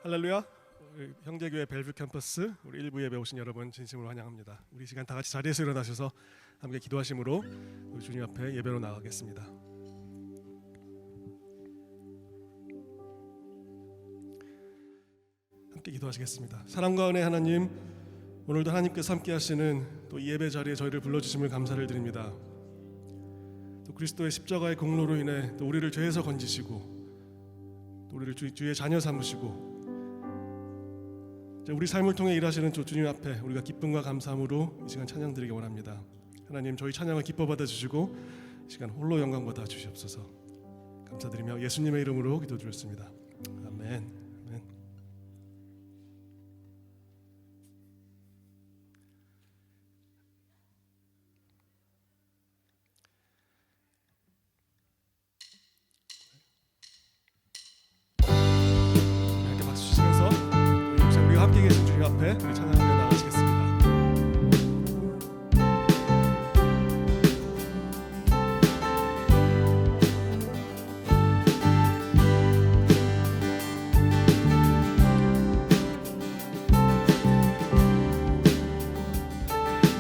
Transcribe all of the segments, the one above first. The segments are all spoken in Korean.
할렐루야. 형제교회 벨뷰 캠퍼스 우리 일부 예배 오신 여러분 진심으로 환영합니다. 우리 시간 다 같이 자리에서 일어나셔서 함께 기도하심으로 우리 주님 앞에 예배로 나가겠습니다. 함께 기도하시겠습니다. 사랑과 은혜 하나님, 오늘도 하나님께서 함께 하시는 또 이 예배 자리에 저희를 불러주심을 감사를 드립니다. 또 그리스도의 십자가의 공로로 인해 또 우리를 죄에서 건지시고 또 우리를 주의 자녀 삼으시고 우리 삶을 통해 일하시는 주님 앞에 우리가 기쁨과 감사함으로 이 시간 찬양 드리기 원합니다. 하나님, 저희 찬양을 기뻐 받아주시고 이 시간 홀로 영광 받아 주시옵소서. 감사드리며 예수님의 이름으로 기도드렸습니다. 아멘. 아멘. 이렇게 박수 치시면서 우리가 함께 계신 주님 앞에 우리 찬양하며 나가시겠습니다.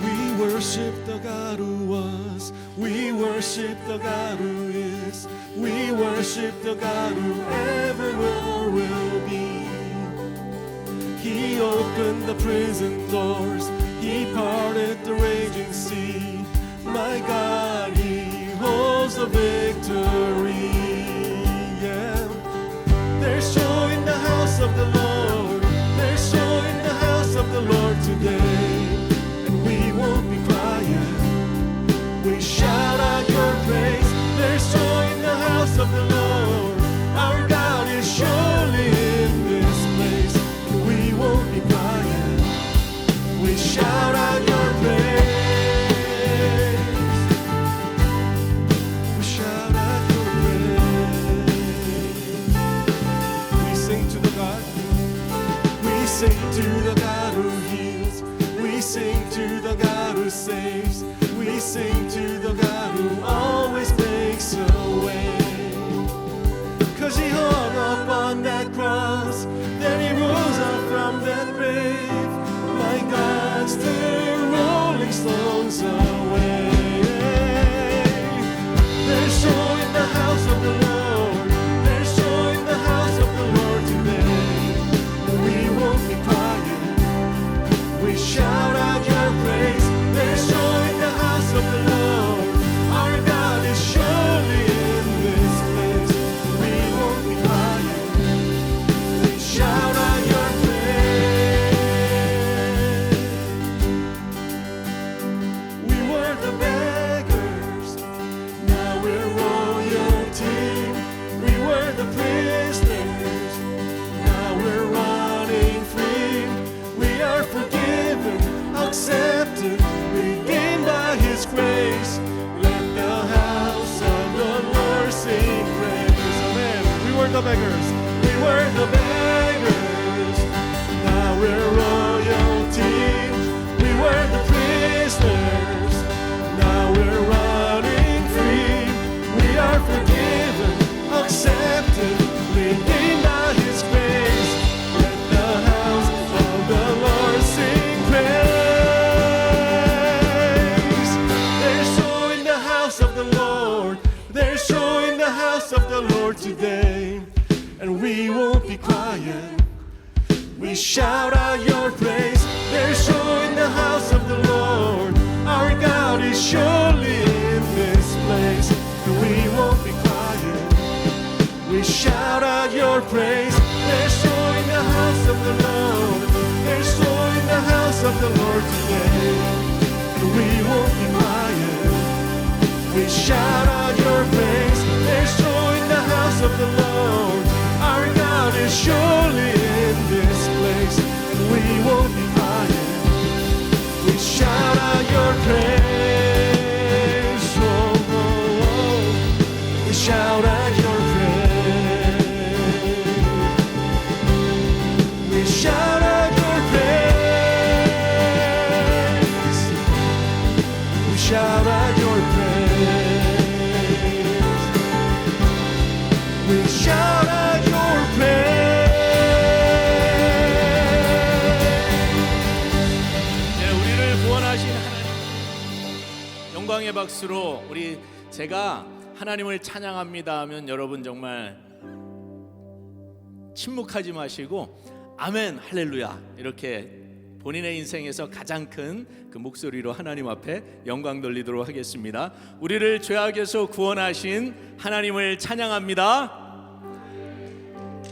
We worship the God who was, we worship the God who is, we worship the God who ever will be. He opened the prison doors, He parted the raging sea. My God, He holds the victory. Yeah. There's joy in the house of the Lord, there's joy in the house of the Lord today. And we won't be quiet, we shout out your praise. There's joy in the house of the Lord, our God is surely in this place. We won't be quiet, we shout out your praise. We shout out your praise. We sing to the God, we sing to the God who heals, we sing to the God who saves, we sing to the God who always makes a way. 'Cause He hung up on that cross, then He rose up from that grave. My God, still rolling stones away. There's joy in the house of the Lord, there's joy in the house of the Lord today. And we won't be quiet, we shout out your praise. There's joy in the house of the Lord, our God is surely in this place. We won't be quiet, we shout out your praise. We were the beggars, now we're royalty. We were the prisoners, now we're running free. We are forgiven, accepted, redeemed by His grace. Let the house of the Lord sing praise. Amen. We were the beggars, we were the beggars, now we're royalty. We were the prisoners, now we're running free. We are forgiven, accepted, redeemed by His grace. Let the house of the Lord sing praise. There's joy in the house of the Lord, there's joy in the house of the Lord today. And we won't be quiet, we shout out your praise. There's joy in the house of the Lord, our God is surely in this place. And we won't be quiet, we shout out your praise. There's joy in the house of the Lord, there's joy in the house of the Lord today. And we won't be quiet, we shout out your praise. There's joy in the house of the Lord, our God is surely in this place. And we won't be quiet, 영광의 박수로 제가 하나님을 찬양합니다 하면 여러분 정말 침묵하지 마시고 아멘 할렐루야 이렇게 본인의 인생에서 가장 큰 그 목소리로 하나님 앞에 영광 돌리도록 하겠습니다. 우리를 죄악에서 구원하신 하나님을 찬양합니다.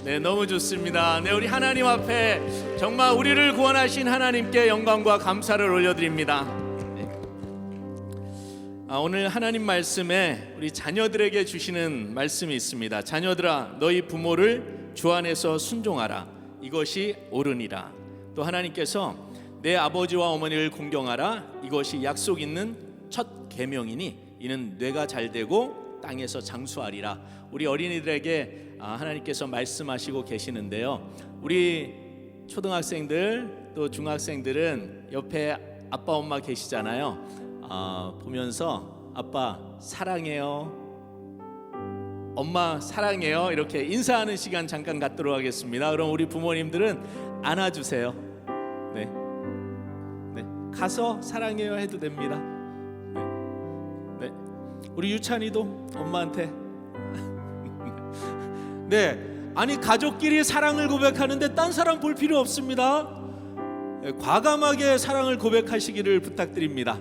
네, 너무 좋습니다. 네, 우리 하나님 앞에 정말 우리를 구원하신 하나님께 영광과 감사를 올려드립니다. 네. 오늘 하나님 말씀에 우리 자녀들에게 주시는 말씀이 있습니다. 자녀들아, 너희 부모를 주 안에서 순종하라. 이것이 옳으니라. 또 하나님께서 내 아버지와 어머니를 공경하라. 이것이 약속 있는 첫 계명이니 이는 뇌가 잘되고 땅에서 장수하리라. 우리 어린이들에게 하나님께서 말씀하시고 계시는데요. 우리 초등학생들 또 중학생들은 옆에 아빠 엄마 계시잖아요. 보면서 아빠 사랑해요, 엄마 사랑해요 이렇게 인사하는 시간 잠깐 갖도록 하겠습니다. 그럼 우리 부모님들은 안아주세요. 네, 가서 사랑해요 해도 됩니다. 네. 우리 유찬이도 엄마한테 네, 아니 가족끼리 사랑을 고백하는데 딴 사람 볼 필요 없습니다. 네, 과감하게 사랑을 고백하시기를 부탁드립니다.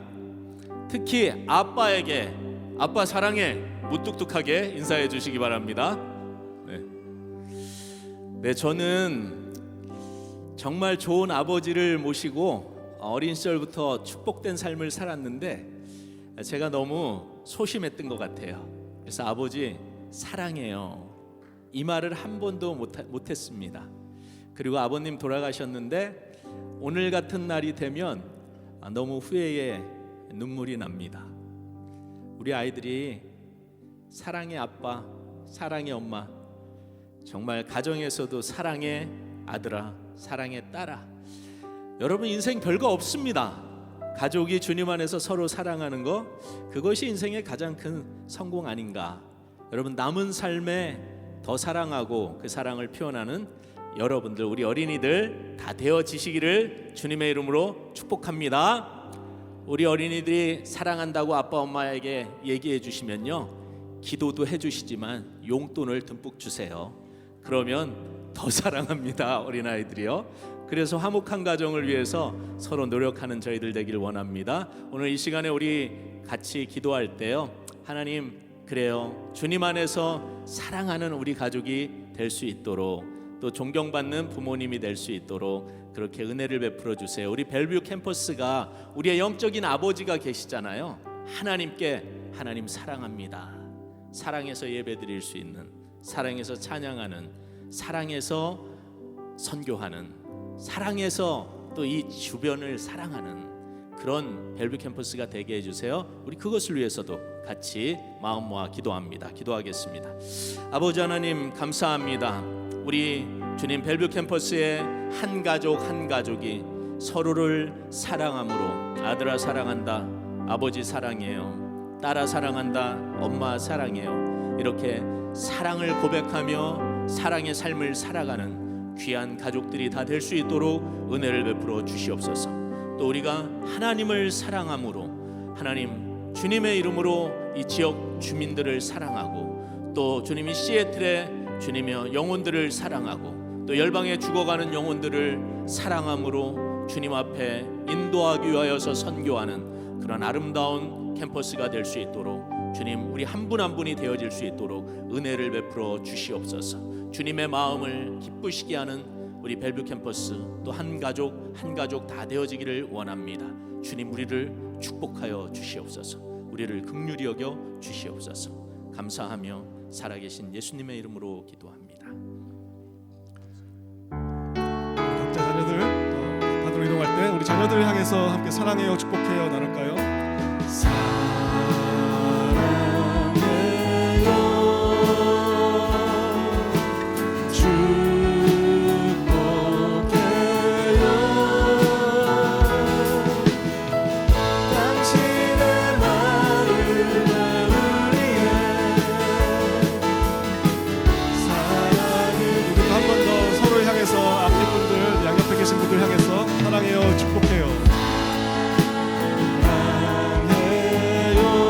특히 아빠에게 아빠 사랑해 무뚝뚝하게 인사해 주시기 바랍니다. 네, 저는 정말 좋은 아버지를 모시고 어린 시절부터 축복된 삶을 살았는데 제가 너무 소심했던 것 같아요. 그래서 아버지 사랑해요 이 말을 한 번도 못했습니다. 그리고 아버님 돌아가셨는데 오늘 같은 날이 되면 너무 후회에 눈물이 납니다. 우리 아이들이 사랑의 아빠, 사랑의 엄마, 정말 가정에서도 사랑의 아들아, 사랑의 딸아. 여러분 인생 별거 없습니다. 가족이 주님 안에서 서로 사랑하는 거, 그것이 인생의 가장 큰 성공 아닌가. 여러분 남은 삶에 더 사랑하고 그 사랑을 표현하는 여러분들, 우리 어린이들 다 되어지시기를 주님의 이름으로 축복합니다. 우리 어린이들이 사랑한다고 아빠 엄마에게 얘기해 주시면요, 기도도 해주시지만 용돈을 듬뿍 주세요. 그러면 더 사랑합니다, 어린아이들이요. 그래서 화목한 가정을 위해서 서로 노력하는 저희들 되길 원합니다. 오늘 이 시간에 우리 같이 기도할 때요, 하나님 그래요, 주님 안에서 사랑하는 우리 가족이 될 수 있도록, 또 존경받는 부모님이 될 수 있도록 그렇게 은혜를 베풀어 주세요. 우리 벨뷰 캠퍼스가 우리의 영적인 아버지가 계시잖아요. 하나님께 하나님 사랑합니다, 사랑해서 예배드릴 수 있는, 사랑해서 찬양하는, 사랑해서 선교하는, 사랑해서 또 이 주변을 사랑하는 그런 벨뷰 캠퍼스가 되게 해주세요. 우리 그것을 위해서도 같이 마음 모아 기도합니다. 기도하겠습니다. 아버지 하나님 감사합니다. 우리 주님 벨뷰 캠퍼스의 한 가족 한 가족이 서로를 사랑함으로, 아들아 사랑한다, 아버지 사랑해요, 딸아 사랑한다, 엄마 사랑해요, 이렇게 사랑을 고백하며 사랑의 삶을 살아가는 귀한 가족들이 다 될 수 있도록 은혜를 베풀어 주시옵소서. 또 우리가 하나님을 사랑함으로, 하나님 주님의 이름으로 이 지역 주민들을 사랑하고, 또 주님이 시애틀에 주님의 영혼들을 사랑하고, 또 열방에 죽어가는 영혼들을 사랑함으로 주님 앞에 인도하기 위하여서 선교하는 그런 아름다운 캠퍼스가 될 수 있도록 주님 우리 한 분 한 분이 되어질 수 있도록 은혜를 베풀어 주시옵소서. 주님의 마음을 기쁘시게 하는 우리 벨뷰 캠퍼스, 또 한 가족 한 가족 다 되어지기를 원합니다. 주님 우리를 축복하여 주시옵소서. 우리를 긍휼히 여겨 주시옵소서. 감사하며 살아계신 예수님의 이름으로 기도합니다. 각자 자녀들 반으로 이동할 때 우리 자녀들을 향해서 함께 사랑해요, 축복해요 나눌까요? 사랑해요, 축복해요. 사랑해요.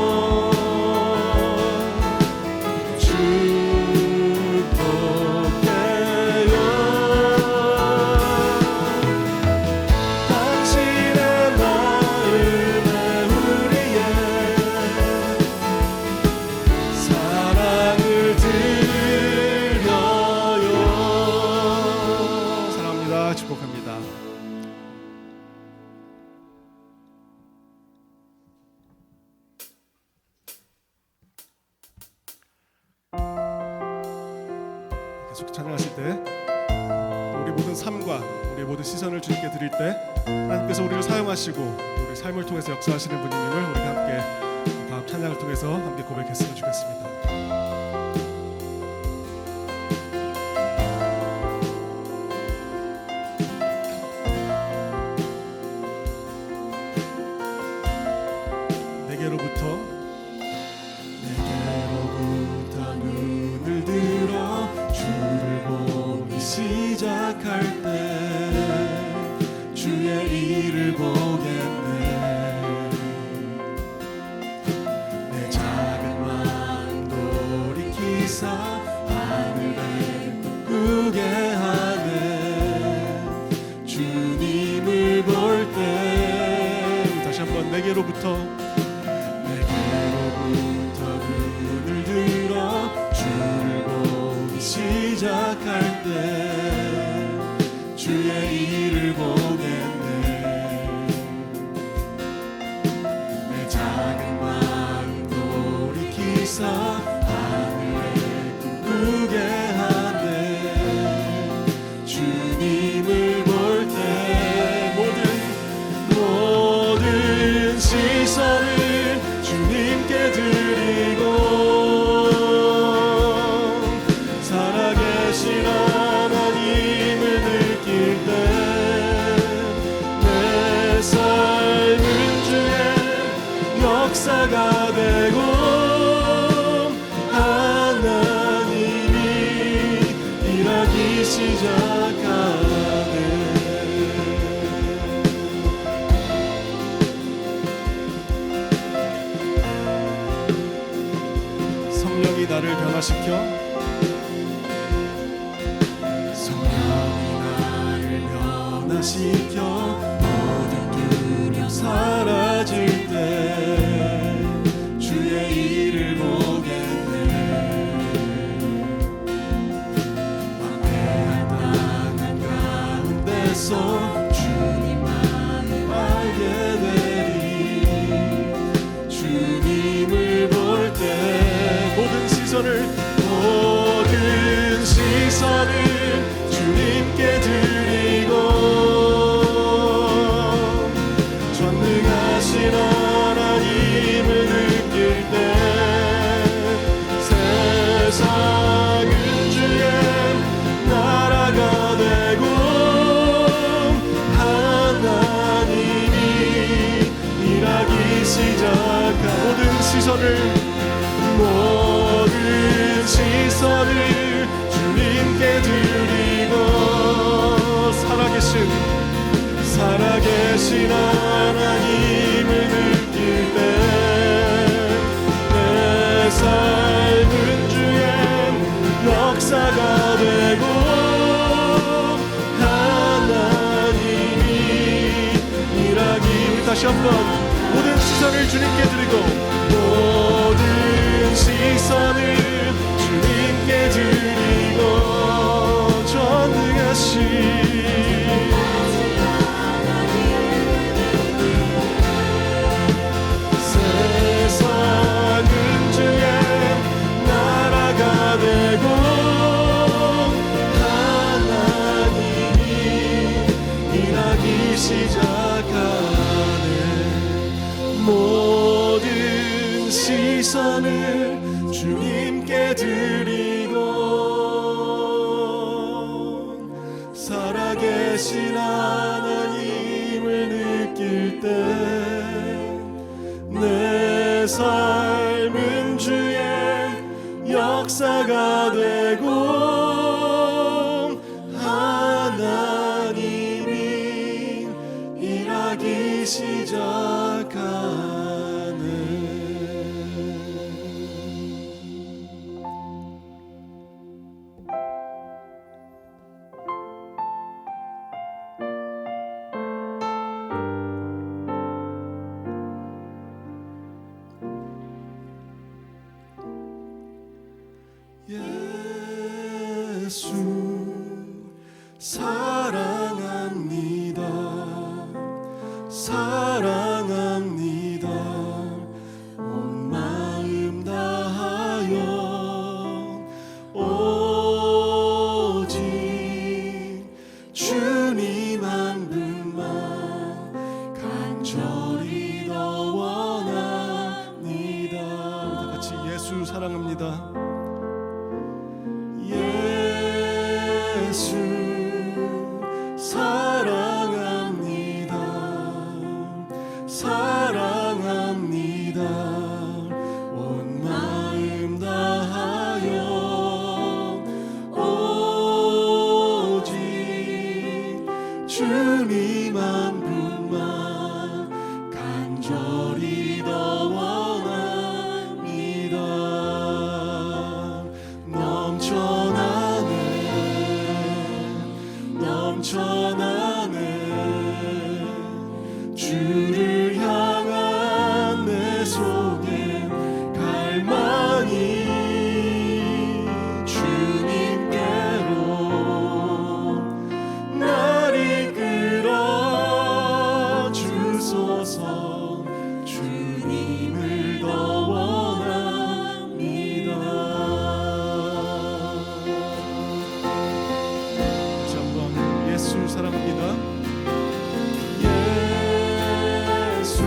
계속 찬양하실 때 우리 모든 삶과 우리 모든 시선을 주님께 드릴 때 하나님께서 우리를 사용하시고 우리 삶을 통해서 역사하시는 분임을 우리가 함께 다음 찬양을 통해서 함께 고백했으면 좋겠습니다. 내게로부터 눈을 들어 주를 보기 시작할 때 주의 일을 보겠네. 내 작은 마음 돌이키사 하늘을 꿈꾸게 하네. 주님을 볼 때 다시 한번 내게로부터 눈을 들어 주를 보기 시작할 때 주의 일을 보겠네. 내 작은 마음 돌이키사 하늘에 꿈꾸게 하네. 주님을 볼 때 모든 시선을 주님께 드리고 살아계신 하나님을 느낄 때 내 삶은 주의 역사가 되고 하나님이 일하기 시작하네. 성령이 나를 변화시켜 모든 두려움 사라질 때 주의 일을 보겠네. 막대한 땅 가운데서 주님만을 알게 되리. 주님을 볼 때 모든 시선을 주님께 드리고 전능하신 하나님을 느낄 때 세상은 주의 나라가 되고 하나님이 일하기 시작한 모든 시선을 주님께 드리고 살아계신 하나님을 느낄 때 내 삶은 주의 역사가 되고 하나님이 일하기. 다시 한번 모든 시선을 주님께 드리고 모든 시선을 주님께 드리고 전능하신 세상은 주의 나라가 되고 하나님이 일하기 시작하네. 모든 시선을 주님께 드리고 살아계신 하나님을 느낄 때 내 삶은 주의 역사가 되고 하나님이 일하기 시작하네. 예수 사랑합니다. 사랑합니다. 온 마음 다하여 온 간절히 더 원합니다. 다 같이 예수 사랑합니다. 예수 사랑합니다. 사랑합니다. 온 마음 다하여 오직 주님 한 분만 간절히 더 원합니다. 넘쳐나네 주를 향한 내 속에 갈망이 주님께로 날 이끌어 주소서. 주님을 더 원합니다. 다시 한번 예수 사랑합니다. 예수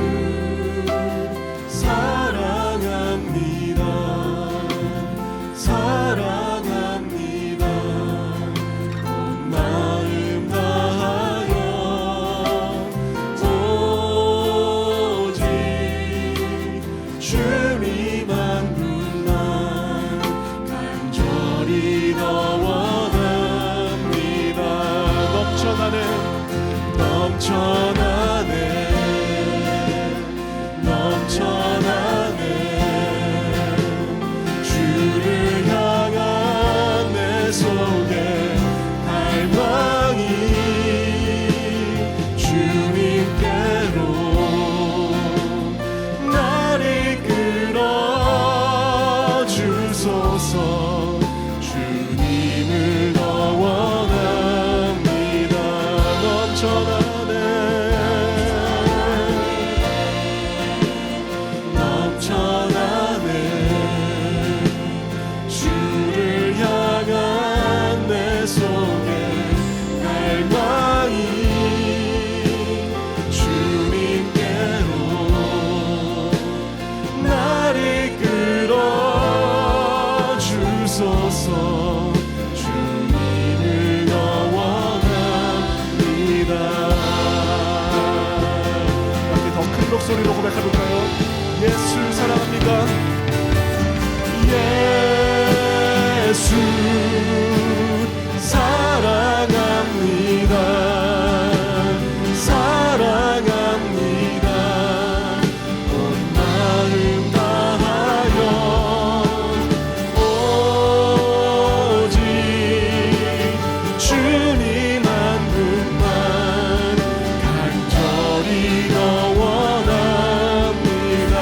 사랑합니다. 사랑합니다. 온 마음 다하여 오직 주님 한 분만 간절히 더 원합니다. 넘쳐나네 주를 향한 내 속에 갈망이 주님께로 날 이끌어 주소서. 주님을 더 원합니다. 넘쳐나네 주를 향한 내 속에 갈망이 주님께로 날 이끌어 주소서. 주님을 더 원합니다. 함께 더 큰 목소리로 고백해볼까요? 예수 사랑합니다. 예수 사랑합니다. 사랑합니다. 온 마음 다하여 오직 주님 한 분만 간절히 더 원합니다.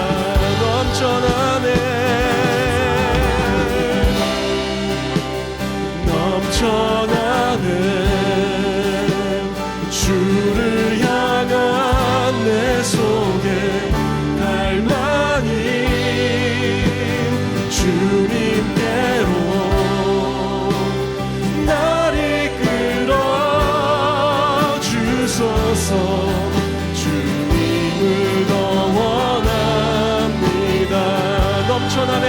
넘쳐나네 주를 향한 내 속에 갈망이 주님께로 날 이끌어 주소서. 주님을 더 원합니다. 넘쳐나네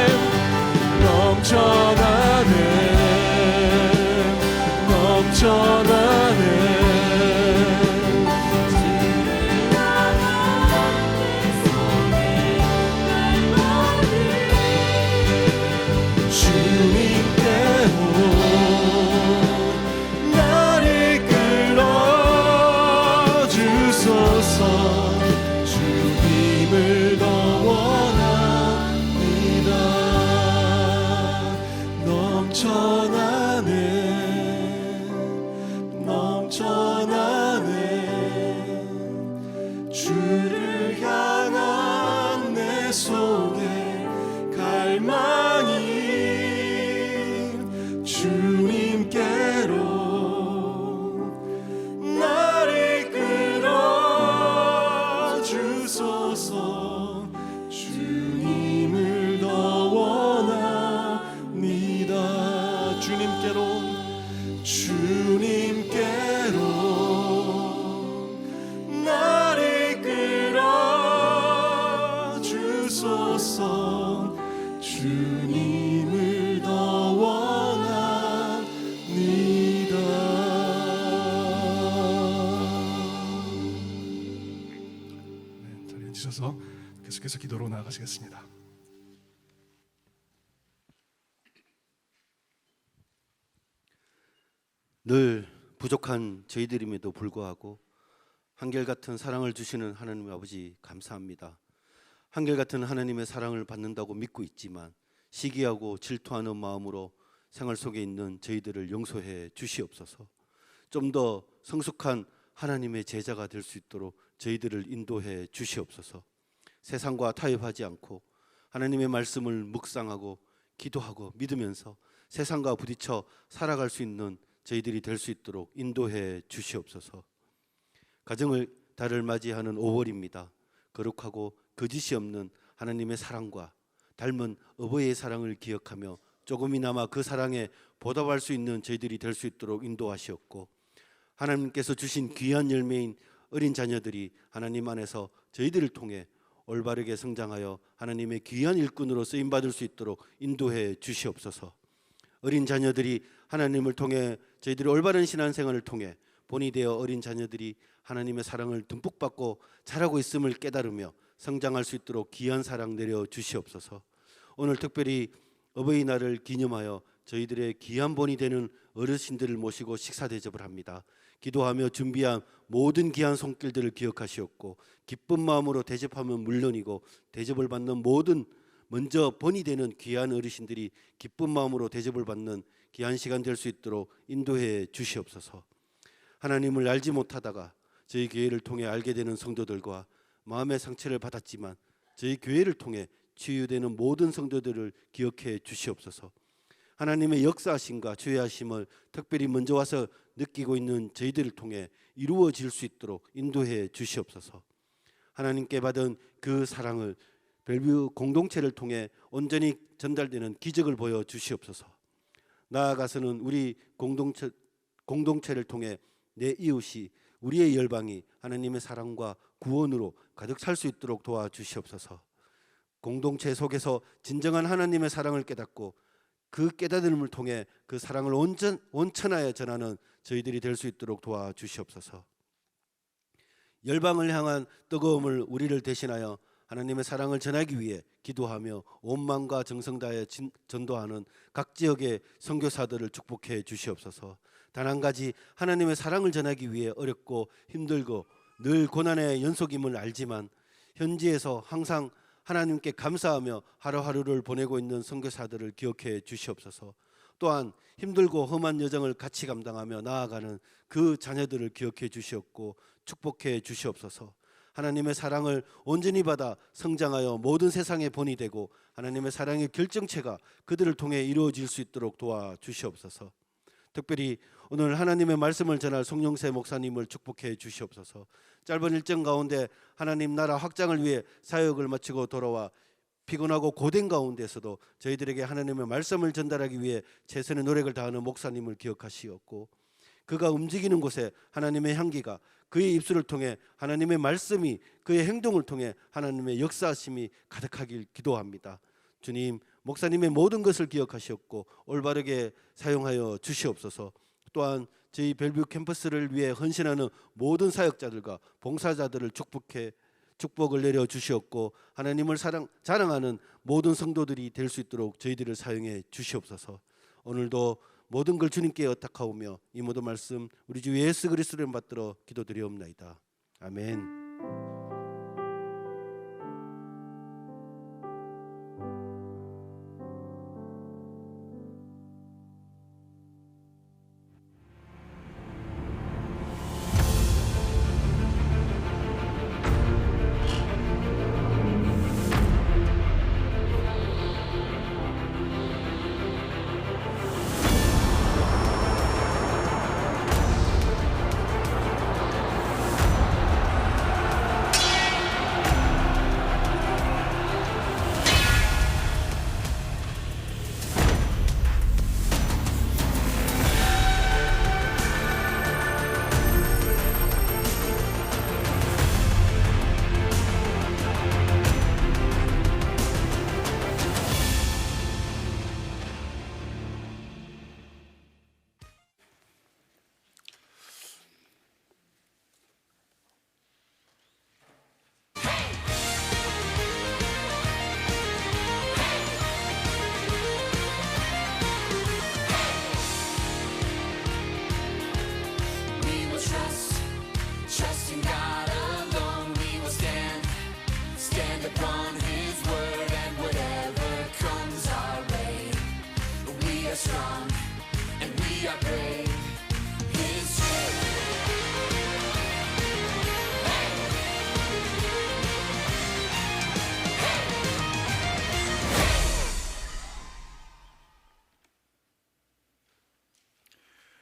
날 이끌어 주소서. 주님을 더 원합니다. 넘쳐나네 주를 향한 내 속에 갈망이 주님께로 날 이끌어 주소서. 주님을 더 원합니다. 주님께로 날 이끌어 앉으셔서 계속해서 기도로 나아가시겠습니다. 늘 부족한 저희들임에도 불구하고 한결같은 사랑을 주시는 하나님 아버지 감사합니다. 한결같은 하나님의 사랑을 받는다고 믿고 있지만 시기하고 질투하는 마음으로 생활 속에 있는 저희들을 용서해 주시옵소서. 좀 더 성숙한 하나님의 제자가 될 수 있도록 저희들을 인도해 주시옵소서. 세상과 타협하지 않고 하나님의 말씀을 묵상하고 기도하고 믿으면서 세상과 부딪혀 살아갈 수 있는 저희들이 될 수 있도록 인도해 주시옵소서. 가정을 달을 맞이하는 5월입니다. 거룩하고 거짓이 없는 하나님의 사랑과 닮은 어버이의 사랑을 기억하며 조금이나마 그 사랑에 보답할 수 있는 저희들이 될 수 있도록 인도하시옵고, 하나님께서 주신 귀한 열매인 어린 자녀들이 하나님 안에서 저희들을 통해 올바르게 성장하여 하나님의 귀한 일꾼으로 쓰임받을 수 있도록 인도해 주시옵소서. 어린 자녀들이 하나님을 통해 저희들이 올바른 신앙생활을 통해 본이 되어 어린 자녀들이 하나님의 사랑을 듬뿍 받고 자라고 있음을 깨달으며 성장할 수 있도록 귀한 사랑 내려 주시옵소서. 오늘 특별히 어버이날을 기념하여 저희들의 귀한 본이 되는 어르신들을 모시고 식사 대접을 합니다. 기도하며 준비한 모든 귀한 손길들을 기억하시옵고, 기쁜 마음으로 대접하면 물론이고 대접을 받는 모든 먼저 본이 되는 귀한 어르신들이 기쁜 마음으로 대접을 받는 귀한 시간 될 수 있도록 인도해 주시옵소서. 하나님을 알지 못하다가 저희 교회를 통해 알게 되는 성도들과 마음의 상처를 받았지만 저희 교회를 통해 치유되는 모든 성도들을 기억해 주시옵소서. 하나님의 역사하심과 주의하심을 특별히 먼저 와서 느끼고 있는 저희들을 통해 이루어질 수 있도록 인도해 주시옵소서. 하나님께 받은 그 사랑을 벨뷰 공동체를 통해 온전히 전달되는 기적을 보여 주시옵소서. 나아가서는 우리 공동체를 통해 내 이웃이, 우리의 열방이 하나님의 사랑과 구원으로 가득 찰 수 있도록 도와주시옵소서. 공동체 속에서 진정한 하나님의 사랑을 깨닫고 그 깨달음을 통해 그 사랑을 온천하여 전하는 저희들이 될 수 있도록 도와주시옵소서. 열방을 향한 뜨거움을 우리를 대신하여 하나님의 사랑을 전하기 위해 기도하며 온 마음과 정성 다해 전도하는 각 지역의 선교사들을 축복해 주시옵소서. 단 한 가지, 하나님의 사랑을 전하기 위해 어렵고 힘들고 늘 고난의 연속임을 알지만 현지에서 항상 하나님께 감사하며 하루하루를 보내고 있는 선교사들을 기억해 주시옵소서. 또한 힘들고 험한 여정을 같이 감당하며 나아가는 그 자녀들을 기억해 주시옵고 축복해 주시옵소서. 하나님의 사랑을 온전히 받아 성장하여 모든 세상의 본이 되고 하나님의 사랑의 결정체가 그들을 통해 이루어질 수 있도록 도와주시옵소서. 특별히 오늘 하나님의 말씀을 전할 송영세 목사님을 축복해 주시옵소서. 짧은 일정 가운데 하나님 나라 확장을 위해 사역을 마치고 돌아와 피곤하고 고된 가운데서도 저희들에게 하나님의 말씀을 전달하기 위해 최선의 노력을 다하는 목사님을 기억하시옵고, 그가 움직이는 곳에 하나님의 향기가, 그의 입술을 통해 하나님의 말씀이, 그의 행동을 통해 하나님의 역사하심이 가득하길 기도합니다. 주님, 목사님의 모든 것을 기억하시옵고 올바르게 사용하여 주시옵소서. 또한 저희 벨뷰 캠퍼스를 위해 헌신하는 모든 사역자들과 봉사자들을 축복을 내려 주시옵고 하나님을 자랑하는 모든 성도들이 될 수 있도록 저희들을 사용해 주시옵소서. 오늘도 모든 걸 주님께 의탁하오며 이 모든 말씀 우리 주 예수 그리스도를 받들어 기도드리옵나이다. 아멘.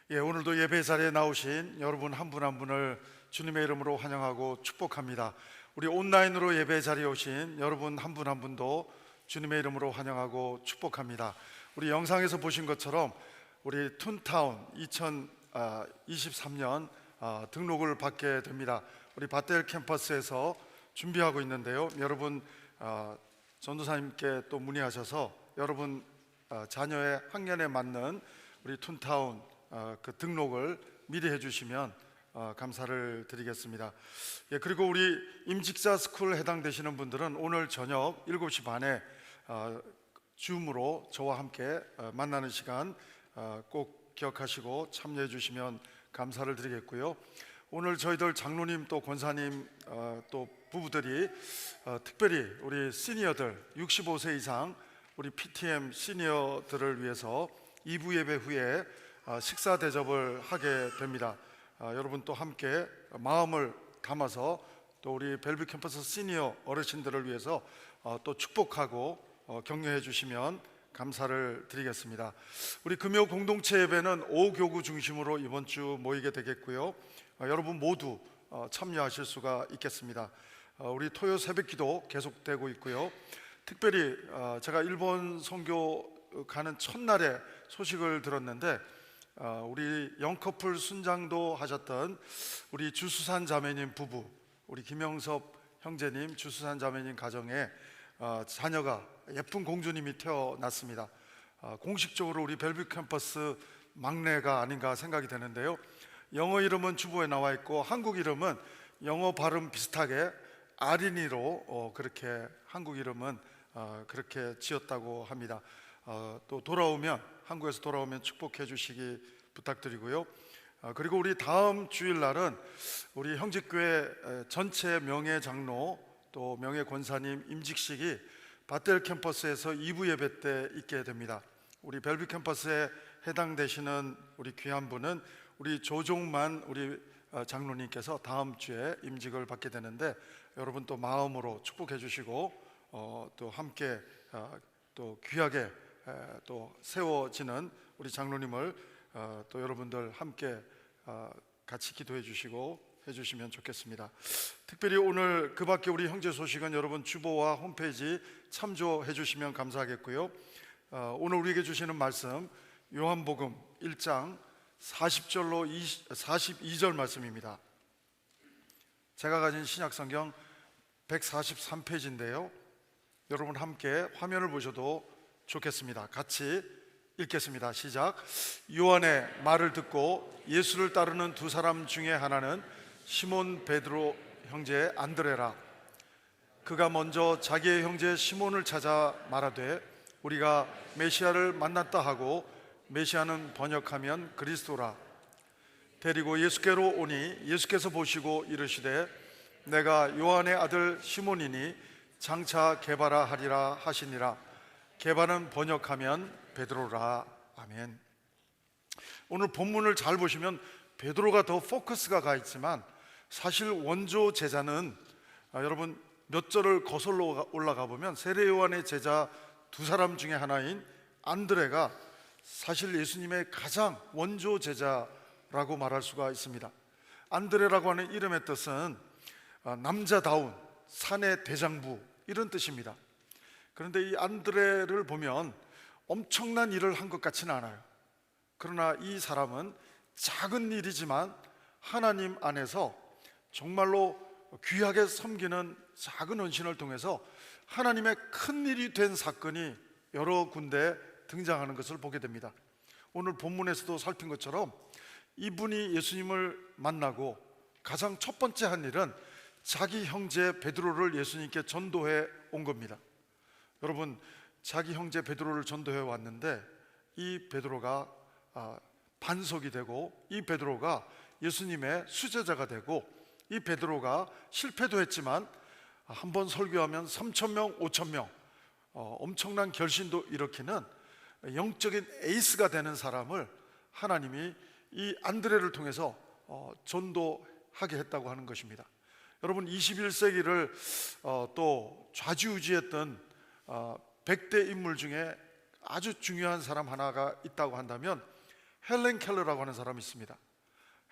오늘도 예배 자리에 나오신 여러분 한 분 한 분을 주님의 이름으로 환영하고 축복합니다. 우리 온라인으로 예배 자리에 오신 여러분 한 분 한 분도 주님의 이름으로 환영하고 축복합니다. 우리 영상에서 보신 것처럼 우리 툰타운 2023년 등록을 받게 됩니다. 우리 밧델 캠퍼스에서 준비하고 있는데요. 여러분 전도사님께 또 문의하셔서 여러분 자녀의 학년에 맞는 우리 툰타운 그 등록을 미리 해주시면 감사를 드리겠습니다. 그리고 우리 임직자 스쿨 해당되시는 분들은 오늘 저녁 7시 반에 줌으로 저와 함께 만나는 시간 꼭 기억하시고 참여해 주시면 감사를 드리겠고요. 오늘 저희들 장로님 또 권사님 또 부부들이 특별히 우리 시니어들 65세 이상 우리 PTM 시니어들을 위해서 2부 예배 후에 식사 대접을 하게 됩니다. 여러분 또 함께 마음을 담아서 또 우리 벨뷰 캠퍼스 시니어 어르신들을 위해서 또 축복하고 격려해 주시면 감사를 드리겠습니다. 우리 금요 공동체 예배는 5교구 중심으로 이번 주 모이게 되겠고요. 여러분 모두 참여하실 수가 있겠습니다. 우리 토요 새벽기도 계속되고 있고요. 특별히 제가 일본 선교 가는 첫날에 소식을 들었는데 우리 영커플 순장도 하셨던 우리 주수산 자매님 부부, 우리 김영섭 형제님 주수산 자매님 가정에 자녀가 예쁜 공주님이 태어났습니다. 공식적으로 우리 벨뷰 캠퍼스 막내가 아닌가 생각이 되는데요. 영어 이름은 주보에 나와 있고 한국 이름은 영어 발음 비슷하게 아린이로 그렇게 한국 이름은 그렇게 지었다고 합니다. 또 한국에서 돌아오면 축복해 주시기 부탁드리고요. 그리고 우리 다음 주일날은 우리 형제교회 전체 명예 장로 또 명예 권사님 임직식이 밧델 캠퍼스에서 2부 예배 때 있게 됩니다. 우리 벨뷰 캠퍼스에 해당되시는 우리 귀한 분은 우리 조종만 우리 장로님께서 다음 주에 임직을 받게 되는데 여러분 또 마음으로 축복해 주시고 또 함께 또 귀하게 또 세워지는 우리 장로님을 또 여러분들 함께 같이 기도해 주시고 해주시면 좋겠습니다. 특별히 오늘 그 밖에 우리 형제 소식은 여러분 주보와 홈페이지 참조해 주시면 감사하겠고요. 오늘 우리에게 주시는 말씀 요한복음 1장 40절로 42절 말씀입니다. 제가 가진 신약성경 143페이지인데요. 여러분 함께 화면을 보셔도 좋겠습니다. 같이 읽겠습니다. 시작. 요한의 말을 듣고 예수를 따르는 두 사람 중에 하나는 시몬 베드로 형제 안드레라. 그가 먼저 자기의 형제 시몬을 찾아 말하되 우리가 메시아를 만났다 하고 메시아는 번역하면 그리스도라. 데리고 예수께로 오니 예수께서 보시고 이르시되 내가 요한의 아들 시몬이니 장차 게바라 하리라 하시니라. 게바는 번역하면 베드로라. 아멘. 오늘 본문을 잘 보시면 베드로가 더 포커스가 가 있지만 사실 원조 제자는 여러분 몇 절을 거슬러 올라가 보면 세례 요한의 제자 두 사람 중에 하나인 안드레가 사실 예수님의 가장 원조 제자라고 말할 수가 있습니다. 안드레라고 하는 이름의 뜻은 남자다운 산의 대장부 이런 뜻입니다. 그런데 이 안드레를 보면 엄청난 일을 한 것 같지는 않아요. 그러나 이 사람은 작은 일이지만 하나님 안에서 정말로 귀하게 섬기는 작은 헌신을 통해서 하나님의 큰 일이 된 사건이 여러 군데 등장하는 것을 보게 됩니다. 오늘 본문에서도 살핀 것처럼 이분이 예수님을 만나고 가장 첫 번째 한 일은 자기 형제 베드로를 예수님께 전도해 온 겁니다. 여러분 자기 형제 베드로를 전도해 왔는데 이 베드로가 반석이 되고 이 베드로가 예수님의 수제자가 되고 이 베드로가 실패도 했지만 한 번 설교하면 3,000명, 5,000명 엄청난 결신도 일으키는 영적인 에이스가 되는 사람을 하나님이 이 안드레를 통해서 전도하게 했다고 하는 것입니다. 여러분 21세기를 또 좌지우지했던 100대 인물 중에 아주 중요한 사람 하나가 있다고 한다면 헬렌 켈러라고 하는 사람이 있습니다.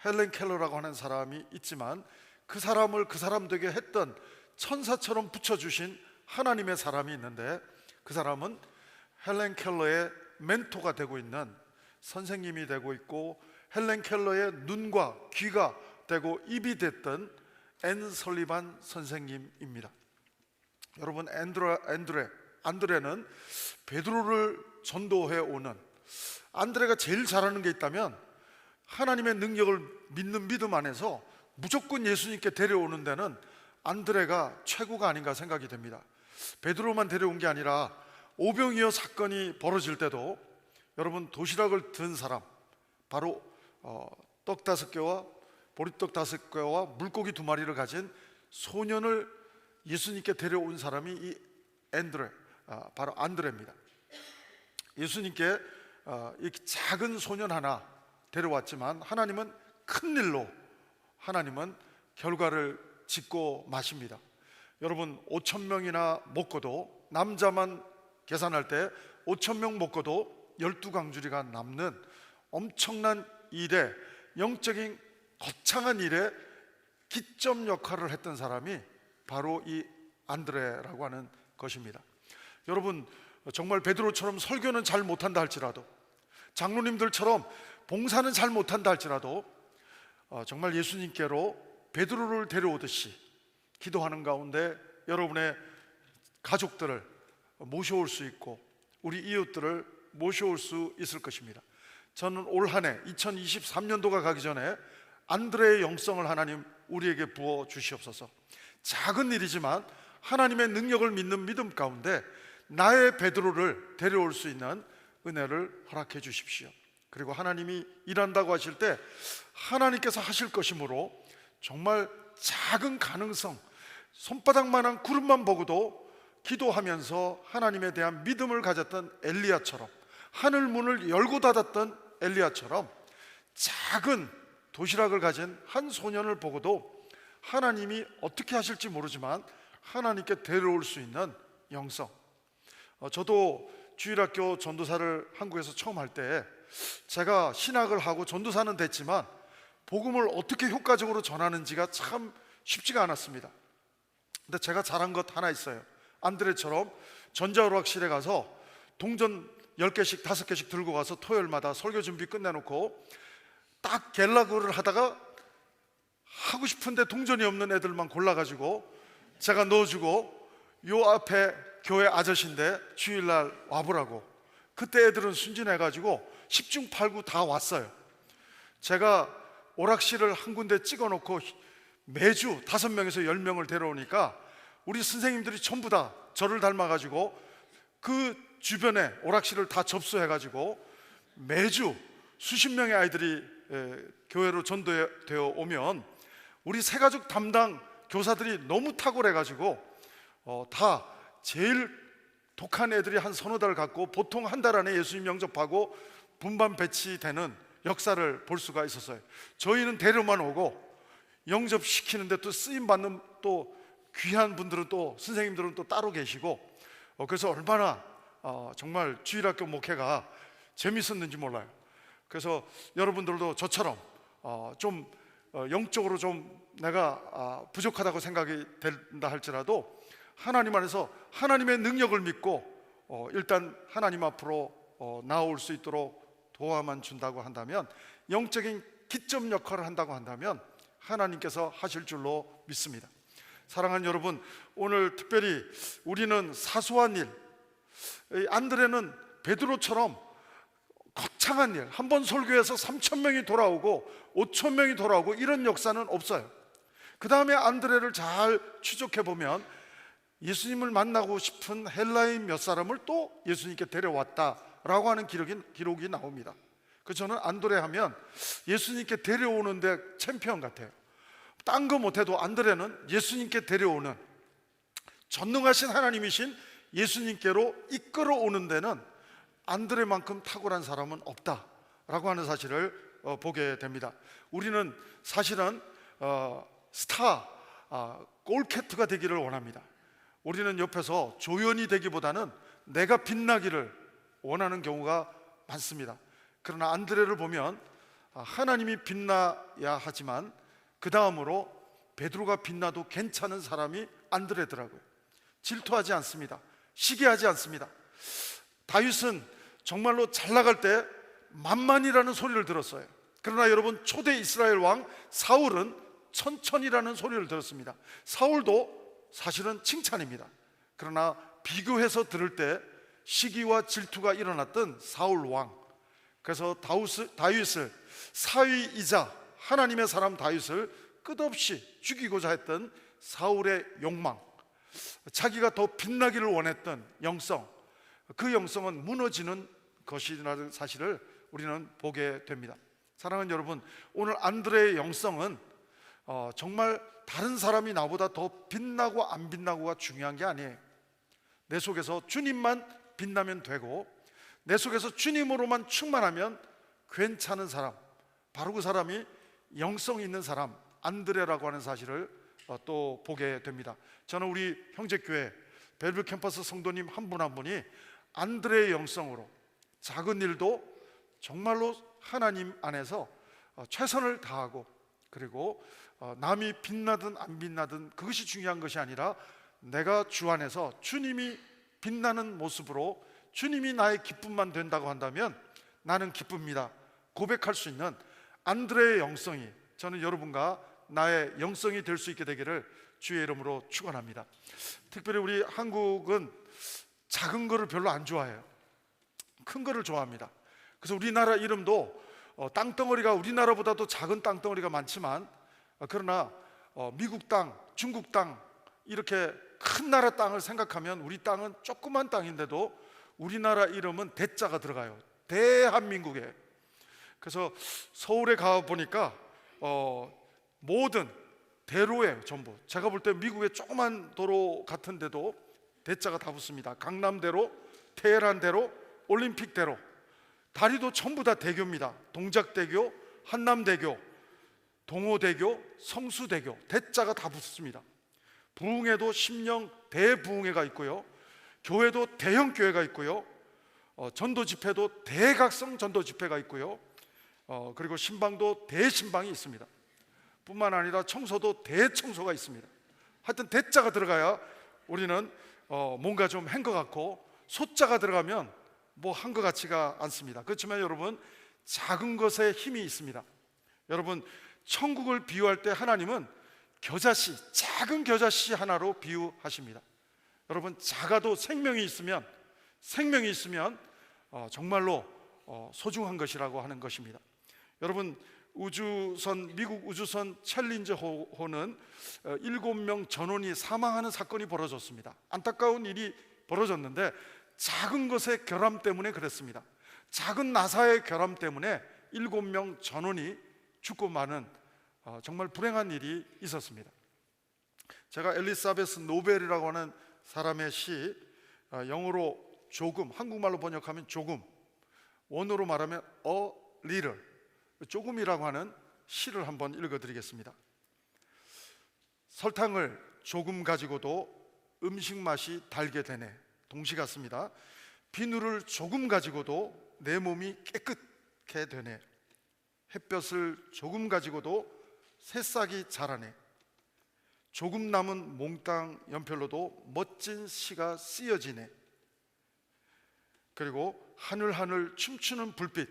헬렌 켈러라고 하는 사람이 있지만 그 사람을 그 사람 되게 했던 천사처럼 붙여주신 하나님의 사람이 있는데, 그 사람은 헬렌 켈러의 멘토가 되고 있는 선생님이 되고 있고, 헬렌 켈러의 눈과 귀가 되고 입이 됐던 앤 설리반 선생님입니다. 여러분, 안드레는 베드로를 전도해 오는, 안드레가 제일 잘하는 게 있다면 하나님의 능력을 믿는 믿음 안에서 무조건 예수님께 데려오는 데는 안드레가 최고가 아닌가 생각이 됩니다. 베드로만 데려온 게 아니라 오병이어 사건이 벌어질 때도 여러분, 도시락을 든 사람, 바로 떡 5개와 보리떡 5개와 물고기 2마리를 가진 소년을 예수님께 데려온 사람이 이 바로 안드레입니다. 예수님께 이렇게 작은 소년 하나 데려왔지만 하나님은 큰 일로, 하나님은 결과를 짓고 마십니다. 여러분, 5,000명이나 먹고도, 남자만 계산할 때 5,000명 먹고도 12광주리가 남는 엄청난 일에, 영적인 거창한 일에 기점 역할을 했던 사람이 바로 이 안드레라고 하는 것입니다. 여러분, 정말 베드로처럼 설교는 잘 못한다 할지라도, 장로님들처럼 봉사는 잘 못한다 할지라도 정말 예수님께로 베드로를 데려오듯이 기도하는 가운데 여러분의 가족들을 모셔올 수 있고 우리 이웃들을 모셔올 수 있을 것입니다. 저는 올 한 해 2023년도가 가기 전에 안드레의 영성을 하나님 우리에게 부어 주시옵소서. 작은 일이지만 하나님의 능력을 믿는 믿음 가운데 나의 베드로를 데려올 수 있는 은혜를 허락해 주십시오. 그리고 하나님이 일한다고 하실 때 하나님께서 하실 것이므로 정말 작은 가능성, 손바닥만한 구름만 보고도 기도하면서 하나님에 대한 믿음을 가졌던 엘리야처럼, 하늘 문을 열고 닫았던 엘리야처럼 작은 도시락을 가진 한 소년을 보고도 하나님이 어떻게 하실지 모르지만 하나님께 데려올 수 있는 영성. 저도 주일학교 전도사를 한국에서 처음 할 때 제가 신학을 하고 전도사는 됐지만 복음을 어떻게 효과적으로 전하는지가 참 쉽지가 않았습니다. 근데 제가 잘한 것 하나 있어요. 안드레처럼 전자오락실에 가서 동전 10개씩 5개씩 들고 가서 토요일마다 설교 준비 끝내놓고 딱 갤러그를 하다가 하고 싶은데 동전이 없는 애들만 골라가지고 제가 넣어주고, 요 앞에 교회 아저씨인데 주일날 와보라고. 그때 애들은 순진해가지고 10중 8구 다 왔어요. 제가 오락실을 한 군데 찍어놓고 매주 5명에서 10명을 데려오니까 우리 선생님들이 전부 다 저를 닮아가지고 그 주변에 오락실을 다 접수해가지고 매주 수십 명의 아이들이 교회로 전도되어 오면 우리 새가족 담당 교사들이 너무 탁월해가지고 다 제일 독한 애들이 한 서너 달 갖고 보통 한 달 안에 예수님 영접하고 분반 배치되는 역사를 볼 수가 있었어요. 저희는 데려만 오고 영접시키는데 또 쓰임받는 또 귀한 분들은 또 선생님들은 또 따로 계시고, 그래서 얼마나 정말 주일학교 목회가 재밌었는지 몰라요. 그래서 여러분들도 저처럼 좀 영적으로 좀 내가 부족하다고 생각이 된다 할지라도 하나님 안에서 하나님의 능력을 믿고 일단 하나님 앞으로 나올 수 있도록 도와만 준다고 한다면, 영적인 기점 역할을 한다고 한다면 하나님께서 하실 줄로 믿습니다. 사랑하는 여러분, 오늘 특별히 우리는 사소한 일, 안드레는 베드로처럼 거창한 일, 한 번 설교해서 3,000명이 돌아오고 5,000명이 돌아오고 이런 역사는 없어요. 그 다음에 안드레를 잘 추적해보면 예수님을 만나고 싶은 헬라인 몇 사람을 또 예수님께 데려왔다라고 하는 기록이 나옵니다. 그래서 저는 안드레 하면 예수님께 데려오는데 챔피언 같아요. 딴 거 못해도 안드레는 예수님께 데려오는, 전능하신 하나님이신 예수님께로 이끌어오는 데는 안드레만큼 탁월한 사람은 없다라고 하는 사실을 보게 됩니다. 우리는 사실은 스타 골캐트가 되기를 원합니다. 우리는 옆에서 조연이 되기보다는 내가 빛나기를 원하는 경우가 많습니다. 그러나 안드레를 보면 하나님이 빛나야 하지만 그 다음으로 베드로가 빛나도 괜찮은 사람이 안드레더라고요. 질투하지 않습니다. 시기하지 않습니다. 다윗은 정말로 잘 나갈 때 만만이라는 소리를 들었어요. 그러나 여러분, 초대 이스라엘 왕 사울은 천천히라는 소리를 들었습니다. 사울도 사실은 칭찬입니다. 그러나 비교해서 들을 때 시기와 질투가 일어났던 사울 왕, 그래서 다윗을 사위이자 하나님의 사람 다윗을 끝없이 죽이고자 했던 사울의 욕망, 자기가 더 빛나기를 원했던 영성, 그 영성은 무너지는 것이라는 사실을 우리는 보게 됩니다. 사랑하는 여러분, 오늘 안드레의 영성은 정말 다른 사람이 나보다 더 빛나고 안 빛나고가 중요한 게 아니에요. 내 속에서 주님만 빛나면 되고, 내 속에서 주님으로만 충만하면 괜찮은 사람, 바로 그 사람이 영성 있는 사람, 안드레라고 하는 사실을 또 보게 됩니다. 저는 우리 형제교회 벨브 캠퍼스 성도님 한 분 한 분이 안드레의 영성으로 작은 일도 정말로 하나님 안에서 최선을 다하고, 그리고 남이 빛나든 안 빛나든 그것이 중요한 것이 아니라 내가 주 안에서 주님이 빛나는 모습으로 주님이 나의 기쁨만 된다고 한다면 나는 기쁩니다 고백할 수 있는 안드레의 영성이 저는 여러분과 나의 영성이 될 수 있게 되기를 주의 이름으로 축원합니다. 특별히 우리 한국은 작은 거를 별로 안 좋아해요. 큰 거를 좋아합니다. 그래서 우리나라 이름도 땅덩어리가 우리나라보다도 작은 땅덩어리가 많지만, 그러나 미국 땅, 중국 땅, 이렇게 큰 나라 땅을 생각하면 우리 땅은 조그만 땅인데도 우리나라 이름은 대자가 들어가요. 대한민국에. 그래서 서울에 가보니까 모든 대로에 전부, 제가 볼 때 미국의 조그만 도로 같은데도 대자가 다 붙습니다. 강남대로, 테헤란대로, 올림픽대로, 다리도 전부 다 대교입니다. 동작대교, 한남대교, 동호대교, 성수대교, 대자가 다 붙습니다. 부흥회도 심령 대부흥회가 있고요, 교회도 대형 교회가 있고요, 전도 집회도 대각성 전도 집회가 있고요, 그리고 신방도 대신방이 있습니다. 뿐만 아니라 청소도 대청소가 있습니다. 하여튼 대자가 들어가야 우리는 뭔가 좀 한 것 같고, 소자가 들어가면 뭐 한 것 같지가 않습니다. 그렇지만 여러분, 작은 것에 힘이 있습니다. 여러분, 천국을 비유할 때 하나님은 겨자씨, 작은 겨자씨 하나로 비유하십니다. 여러분, 작아도 생명이 있으면 정말로 소중한 것이라고 하는 것입니다. 여러분, 미국 우주선 챌린저호는 7명 전원이 사망하는 사건이 벌어졌습니다. 안타까운 일이 벌어졌는데 작은 것의 결함 때문에 그랬습니다. 작은 나사의 결함 때문에 7명 전원이 죽고 마는 정말 불행한 일이 있었습니다. 제가 엘리사베스 노벨이라고 하는 사람의 시, 영어로 조금, 한국말로 번역하면 조금, 원어로 말하면 a little, 조금이라고 하는 시를 한번 읽어드리겠습니다. 설탕을 조금 가지고도 음식 맛이 달게 되네. 동시 같습니다. 비누를 조금 가지고도 내 몸이 깨끗게 되네. 햇볕을 조금 가지고도 새싹이 자라네. 조금 남은 몽땅 연필로도 멋진 시가 쓰여지네. 그리고 하늘하늘 춤추는 불빛,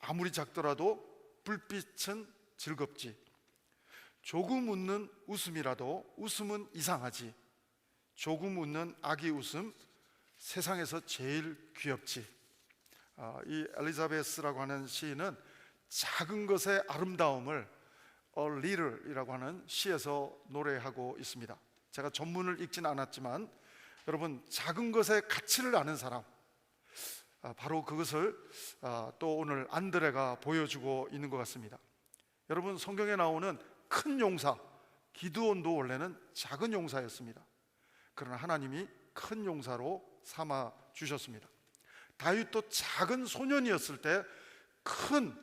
아무리 작더라도 불빛은 즐겁지. 조금 웃는 웃음이라도 웃음은 이상하지. 조금 웃는 아기 웃음, 세상에서 제일 귀엽지. 이 엘리자베스라고 하는 시인은 작은 것의 아름다움을 A Little이라고 하는 시에서 노래하고 있습니다. 제가 전문을 읽지는 않았지만 여러분, 작은 것의 가치를 아는 사람, 바로 그것을 또 오늘 안드레가 보여주고 있는 것 같습니다. 여러분, 성경에 나오는 큰 용사 기드온도 원래는 작은 용사였습니다. 그러나 하나님이 큰 용사로 삼아 주셨습니다. 다윗도 작은 소년이었을 때 큰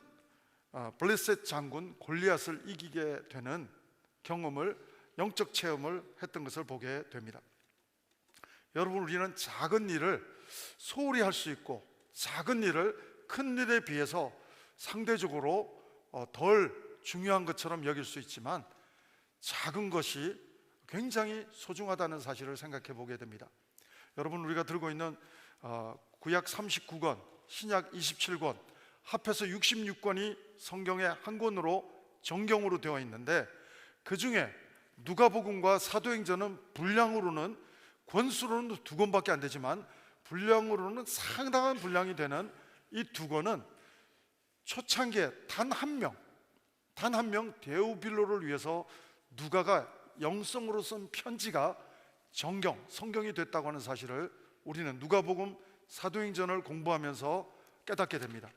블레셋 장군 골리앗을 이기게 되는 경험을, 영적 체험을 했던 것을 보게 됩니다. 여러분, 우리는 작은 일을 소홀히 할 수 있고 작은 일을 큰 일에 비해서 상대적으로 덜 중요한 것처럼 여길 수 있지만 작은 것이 굉장히 소중하다는 사실을 생각해 보게 됩니다. 여러분, 우리가 들고 있는 구약 39권, 신약 27권, 합해서 66권이 성경의 한 권으로 정경으로 되어 있는데, 그 중에 누가복음과 사도행전은 분량으로는, 권수로는 2권밖에 안 되지만 분량으로는 상당한 분량이 되는 이 2권은 초창기에 단 한 명 데오빌로를 위해서 누가가 영성으로 쓴 편지가 성경이 됐다고 하는 사실을 우리는 누가복음, 사도행전을 공부하면서 깨닫게 됩니다.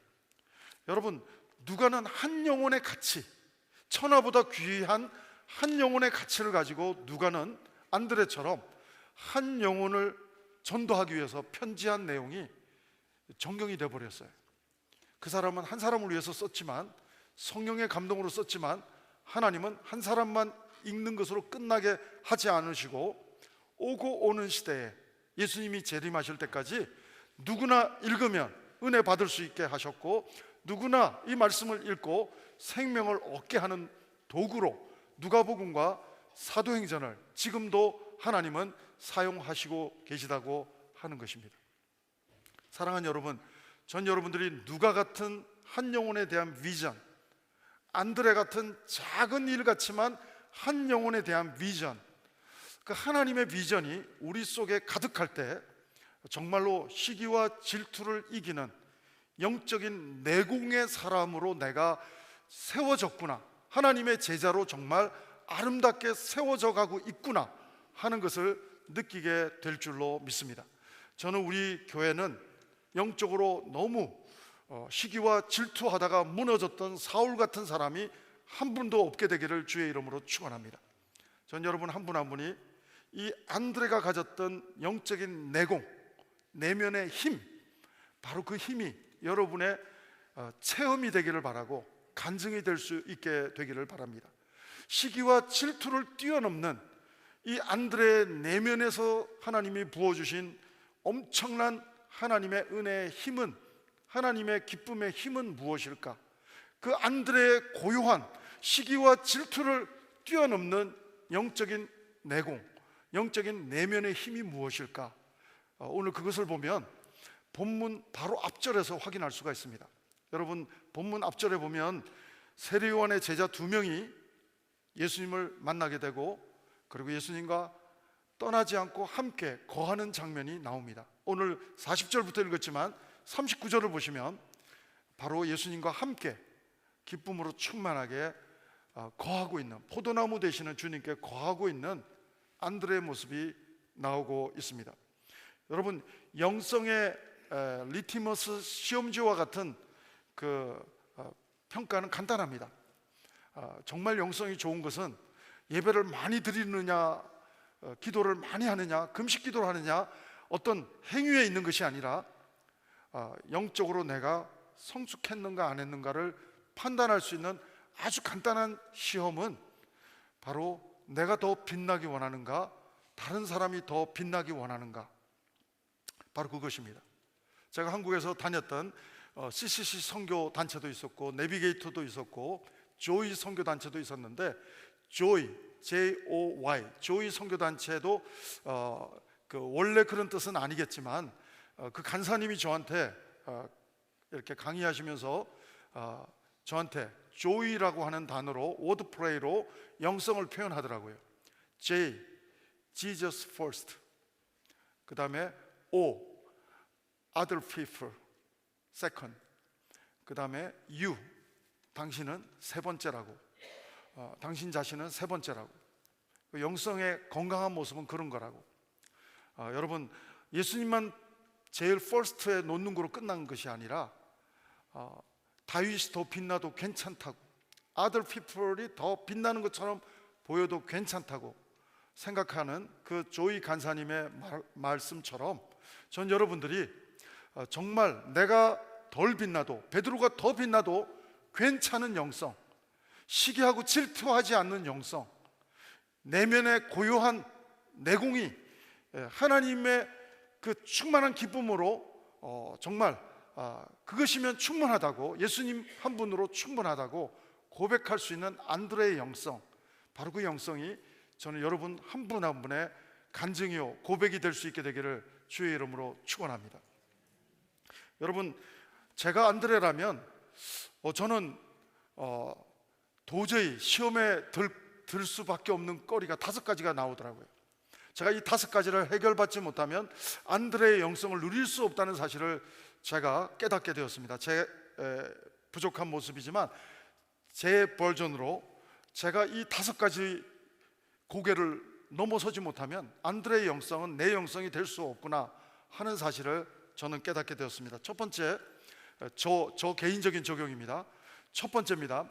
여러분, 누가는 한 영혼의 가치, 천하보다 귀한 한 영혼의 가치를 가지고 누가는 안드레처럼 한 영혼을 전도하기 위해서 편지한 내용이 정경이 되어버렸어요. 그 사람은 한 사람을 위해서 썼지만, 성령의 감동으로 썼지만, 하나님은 한 사람만 읽는 것으로 끝나게 하지 않으시고 오고 오는 시대에 예수님이 재림하실 때까지 누구나 읽으면 은혜 받을 수 있게 하셨고, 누구나 이 말씀을 읽고 생명을 얻게 하는 도구로 누가복음과 사도행전을 지금도 하나님은 사용하시고 계시다고 하는 것입니다. 사랑하는 여러분, 전 여러분들이 누가 같은 한 영혼에 대한 비전, 안드레 같은 작은 일 같지만 한 영혼에 대한 비전, 그 하나님의 비전이 우리 속에 가득할 때 정말로 시기와 질투를 이기는 영적인 내공의 사람으로 내가 세워졌구나, 하나님의 제자로 정말 아름답게 세워져 가고 있구나 하는 것을 느끼게 될 줄로 믿습니다. 저는 우리 교회는 영적으로 너무 시기와 질투하다가 무너졌던 사울 같은 사람이 한 분도 없게 되기를 주의 이름으로 축원합니다. 전 여러분 한 분 한 분이 이 안드레가 가졌던 영적인 내공, 내면의 힘, 바로 그 힘이 여러분의 체험이 되기를 바라고 간증이 될 수 있게 되기를 바랍니다. 시기와 질투를 뛰어넘는 이 안드레의 내면에서 하나님이 부어주신 엄청난 하나님의 은혜의 힘은, 하나님의 기쁨의 힘은 무엇일까? 그 안드레의 고요한 시기와 질투를 뛰어넘는 영적인 내공, 영적인 내면의 힘이 무엇일까? 오늘 그것을 보면 본문 바로 앞절에서 확인할 수가 있습니다. 여러분, 본문 앞절에 보면 세례요한의 제자 2명이 예수님을 만나게 되고, 그리고 예수님과 떠나지 않고 함께 거하는 장면이 나옵니다. 오늘 40절부터 읽었지만 39절을 보시면 바로 예수님과 함께 기쁨으로 충만하게 거하고 있는, 포도나무 되시는 주님께 거하고 있는 안드레의 모습이 나오고 있습니다. 여러분, 영성의 리티머스 시험지와 같은 그 평가는 간단합니다. 정말 영성이 좋은 것은 예배를 많이 드리느냐, 기도를 많이 하느냐, 금식 기도를 하느냐, 어떤 행위에 있는 것이 아니라 영적으로 내가 성숙했는가 안 했는가를 판단할 수 있는 아주 간단한 시험은 바로 내가 더 빛나기 원하는가, 다른 사람이 더 빛나기 원하는가, 바로 그것입니다. 제가 한국에서 다녔던 CCC 선교 단체도 있었고, 내비게이터도 있었고, 조이 선교 단체도 있었는데, 조이, J-O-Y, 조이 선교 단체도 원래 그런 뜻은 아니겠지만 그 간사님이 저한테 이렇게 강의하시면서 저한테 조이라고 하는 단어로, 워드플레이로 영성을 표현하더라고요. J, Jesus first. 그 다음에 O, other people second. 그 다음에 you, 당신은 세 번째라고, 당신 자신은 세 번째라고. 영성의 건강한 모습은 그런 거라고. 여러분, 예수님만 제일 퍼스트에 놓는 거로 끝난 것이 아니라 다윗이 더 빛나도 괜찮다고, other people이 더 빛나는 것처럼 보여도 괜찮다고 생각하는 그 조이 간사님의 말씀처럼 전 여러분들이 정말 내가 덜 빛나도, 베드로가 더 빛나도 괜찮은 영성, 시기하고 질투하지 않는 영성, 내면의 고요한 내공이 하나님의 그 충만한 기쁨으로 정말 그것이면 충분하다고, 예수님 한 분으로 충분하다고 고백할 수 있는 안드레의 영성, 바로 그 영성이 저는 여러분 한 분 한 분의 간증이요 고백이 될 수 있게 되기를 주의 이름으로 축원합니다. 여러분, 제가 안드레라면 저는 도저히 시험에 들 수밖에 없는 거리가 5가지가 나오더라고요. 제가 이 5가지를 해결받지 못하면 안드레의 영성을 누릴 수 없다는 사실을 제가 깨닫게 되었습니다. 제 부족한 모습이지만 제 버전으로 제가 이 5가지 고개를 넘어서지 못하면 안드레의 영성은 내 영성이 될 수 없구나 하는 사실을 저는 깨닫게 되었습니다. 첫 번째, 저 개인적인 적용입니다. 첫 번째입니다.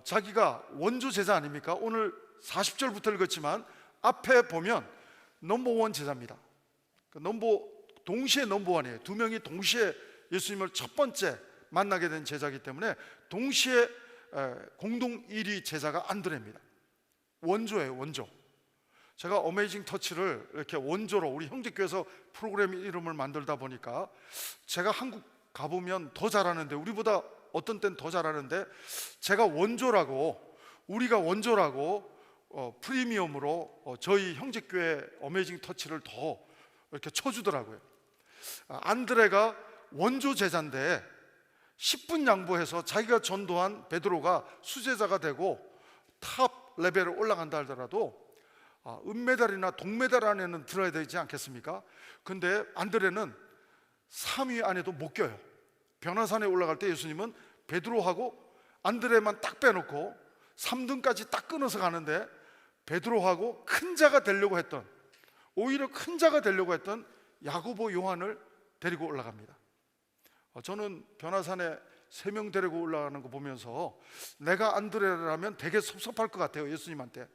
자기가 원조 제자 아닙니까? 오늘 40절부터 읽었지만 앞에 보면 넘버원 제자입니다. 동시에 넘버원이에요. 2명이 동시에 예수님을 첫 번째 만나게 된 제자이기 때문에 동시에 공동 1위 제자가 안드레입니다. 원조예요, 원조. 제가 어메이징 터치를 이렇게 원조로 우리 형제교회에서 프로그램 이름을 만들다 보니까 제가 한국 가보면 더 잘하는데, 우리보다 어떤 땐 더 잘하는데, 제가 원조라고, 우리가 원조라고 프리미엄으로 저희 형제교회 어메이징 터치를 더 이렇게 쳐주더라고요. 안드레가 원조 제자인데 10분 양보해서 자기가 전도한 베드로가 수제자가 되고 탑 레벨에 올라간다 하더라도 은메달이나 동메달 안에는 들어야 되지 않겠습니까? 근데 안드레는 3위 안에도 못 껴요. 변화산에 올라갈 때 예수님은 베드로하고 안드레만 딱 빼놓고 3등까지 딱 끊어서 가는데, 베드로하고 큰 자가 되려고 했던, 오히려 큰 자가 되려고 했던 야고보, 요한을 데리고 올라갑니다. 저는 변화산에 3명 데리고 올라가는 거 보면서 내가 안드레라면 되게 섭섭할 것 같아요. 예수님한테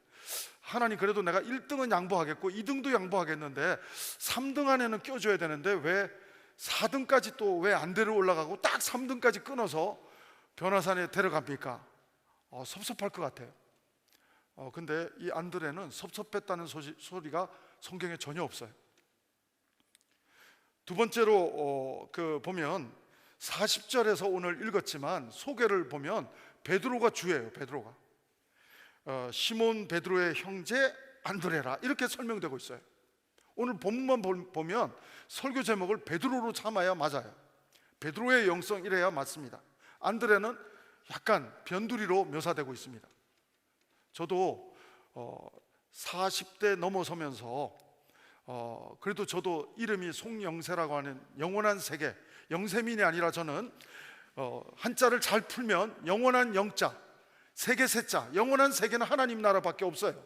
하나님, 그래도 내가 1등은 양보하겠고 2등도 양보하겠는데 3등 안에는 껴줘야 되는데 왜 4등까지 또 왜 안 데리고 올라가고 딱 3등까지 끊어서 변화산에 데려갑니까? 섭섭할 것 같아요. 근데 이 안드레는 섭섭했다는 소리가 성경에 전혀 없어요. 두 번째로 보면 40절에서 오늘 읽었지만 소개를 보면 베드로가 주예요. 베드로가 시몬 베드로의 형제 안드레라 이렇게 설명되고 있어요. 오늘 본문만 보면 설교 제목을 베드로로 삼아야 맞아요. 베드로의 영성 이래야 맞습니다. 안드레는 약간 변두리로 묘사되고 있습니다. 저도 40대 넘어서면서 그래도 저도 이름이 송영세라고 하는 영원한 세계, 영세민이 아니라 저는 한자를 잘 풀면 영원한 영자, 세계 세자, 영원한 세계는 하나님 나라밖에 없어요.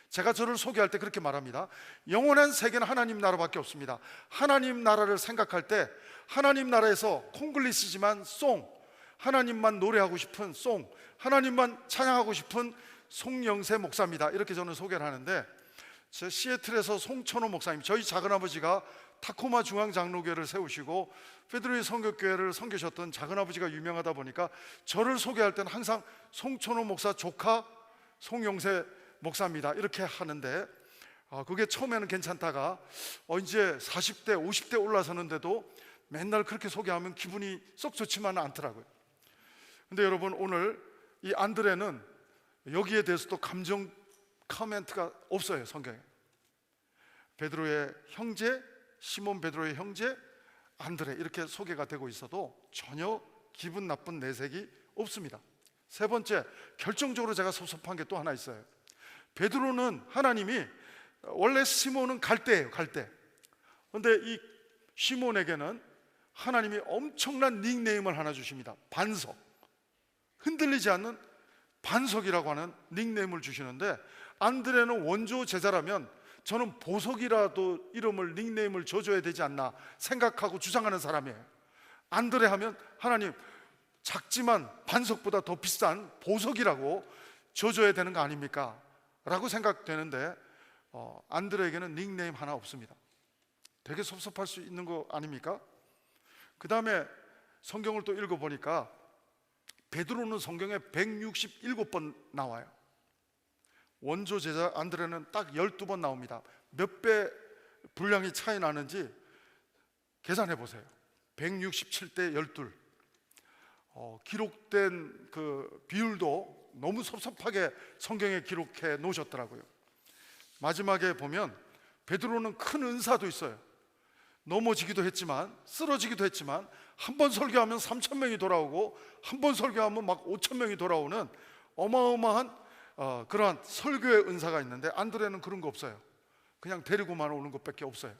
제가 저를 소개할 때 그렇게 말합니다. 영원한 세계는 하나님 나라밖에 없습니다. 하나님 나라를 생각할 때 하나님 나라에서 콩글리시지만 송, 하나님만 노래하고 싶은 송, 하나님만 찬양하고 싶은 송영세 목사입니다. 이렇게 저는 소개를 하는데, 제 시애틀에서 송천호 목사님, 저희 작은아버지가 타코마 중앙장로교회를 세우시고 페드로의 선교교회를 섬기셨던 작은아버지가 유명하다 보니까 저를 소개할 때는 항상 송천호 목사 조카 송영세 목사입니다 이렇게 하는데, 그게 처음에는 괜찮다가 이제 40대 50대 올라서는데도 맨날 그렇게 소개하면 기분이 썩 좋지만은 않더라고요. 근데 여러분, 오늘 이 안드레는 여기에 대해서도 감정 코멘트가 없어요. 성경에 베드로의 형제, 시몬 베드로의 형제 안드레 이렇게 소개가 되고 있어도 전혀 기분 나쁜 내색이 없습니다. 세 번째, 결정적으로 제가 섭섭한 게 또 하나 있어요. 베드로는 하나님이, 원래 시몬은 갈대예요, 갈대. 그런데 이 시몬에게는 하나님이 엄청난 닉네임을 하나 주십니다. 반석, 흔들리지 않는 반석이라고 하는 닉네임을 주시는데, 안드레는 원조 제자라면 저는 보석이라도 이름을, 닉네임을 줘줘야 되지 않나 생각하고 주장하는 사람이에요. 안드레 하면 하나님, 작지만 반석보다 더 비싼 보석이라고 줘줘야 되는 거 아닙니까? 라고 생각되는데 안드레에게는 닉네임 하나 없습니다. 되게 섭섭할 수 있는 거 아닙니까? 그 다음에 성경을 또 읽어보니까 베드로는 성경에 167번 나와요. 원조 제자 안드레는 딱 12번 나옵니다. 몇 배 분량이 차이 나는지 계산해 보세요. 167대 12. 기록된 그 비율도 너무 섭섭하게 성경에 기록해 놓으셨더라고요. 마지막에 보면 베드로는 큰 은사도 있어요. 넘어지기도 했지만, 쓰러지기도 했지만, 한 번 설교하면 3,000명이 돌아오고 한 번 설교하면 막 5,000명이 돌아오는 어마어마한 그러한 설교의 은사가 있는데, 안드레는 그런 거 없어요. 그냥 데리고만 오는 것밖에 없어요.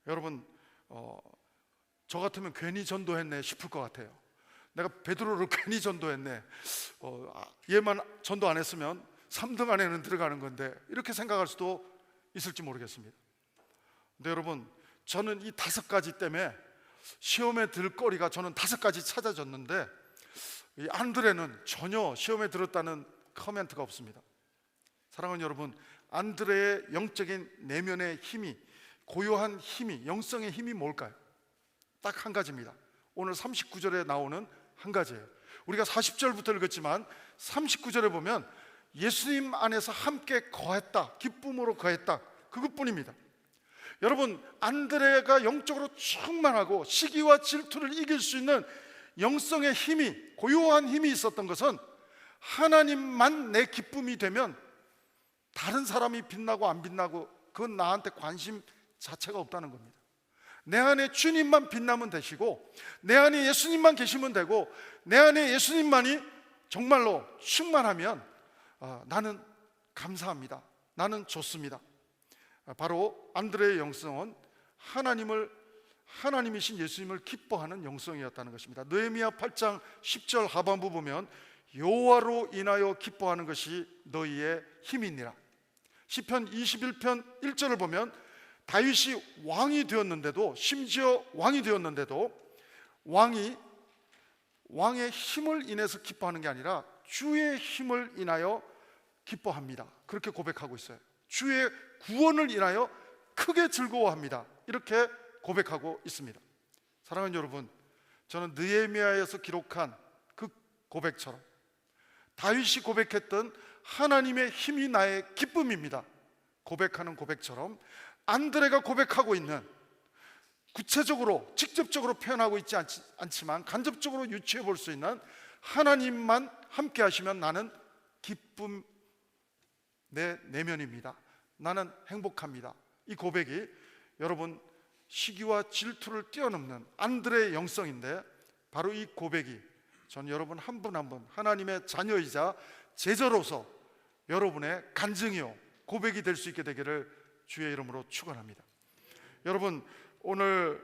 여러분, 저 같으면 괜히 전도했네 싶을 것 같아요. 내가 베드로를 괜히 전도했네, 얘만 전도 안 했으면 3등 안에는 들어가는 건데, 이렇게 생각할 수도 있을지 모르겠습니다. 근데 여러분, 저는 이 5가지 때문에 시험에 들 거리가 저는 5가지 찾아졌는데, 이 안드레는 전혀 시험에 들었다는 코멘트가 없습니다. 사랑하는 여러분, 안드레의 영적인 내면의 힘이, 고요한 힘이, 영성의 힘이 뭘까요? 딱 한 가지입니다. 오늘 39절에 나오는 한 가지예요. 우리가 40절부터 읽었지만 39절에 보면 예수님 안에서 함께 거했다, 기쁨으로 거했다, 그것뿐입니다. 여러분, 안드레가 영적으로 충만하고 시기와 질투를 이길 수 있는 영성의 힘이, 고요한 힘이 있었던 것은 하나님만 내 기쁨이 되면 다른 사람이 빛나고 안 빛나고 그건 나한테 관심 자체가 없다는 겁니다. 내 안에 주님만 빛나면 되시고, 내 안에 예수님만 계시면 되고, 내 안에 예수님만이 정말로 충만하면 나는 감사합니다, 나는 좋습니다. 바로 안드레의 영성은 하나님이신 예수님을 기뻐하는 영성이었다는 것입니다. 느헤미야 8장 10절 하반부 보면 여호와로 인하여 기뻐하는 것이 너희의 힘이니라. 시편 21편 1절을 보면 다윗이 왕이 되었는데도, 심지어 왕이 되었는데도 왕의 힘을 인해서 기뻐하는 게 아니라 주의 힘을 인하여 기뻐합니다, 그렇게 고백하고 있어요. 주의 구원을 인하여 크게 즐거워합니다, 이렇게 고백하고 있습니다. 사랑하는 여러분, 저는 느헤미야에서 기록한 그 고백처럼 다윗이 고백했던 하나님의 힘이 나의 기쁨입니다, 고백하는 고백처럼 안드레가 고백하고 있는, 구체적으로 직접적으로 표현하고 있지 않지만 간접적으로 유추해 볼 수 있는 하나님만 함께 하시면 나는 기쁨, 내 내면입니다, 나는 행복합니다, 이 고백이 여러분 시기와 질투를 뛰어넘는 안드레의 영성인데, 바로 이 고백이 전 여러분 한 분 한 분 하나님의 자녀이자 제자로서 여러분의 간증이요 고백이 될 수 있게 되기를 주의 이름으로 축원합니다. 여러분, 오늘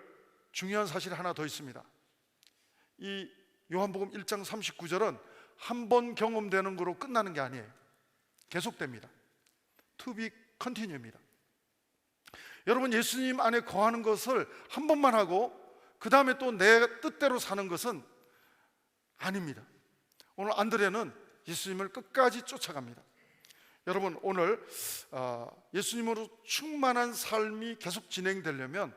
중요한 사실이 하나 더 있습니다. 이 요한복음 1장 39절은 한 번 경험되는 거로 끝나는 게 아니에요. 계속됩니다. To be continue입니다. 여러분, 예수님 안에 거하는 것을 한 번만 하고 그 다음에 또 내 뜻대로 사는 것은 아닙니다. 오늘 안드레는 예수님을 끝까지 쫓아갑니다. 여러분, 오늘 예수님으로 충만한 삶이 계속 진행되려면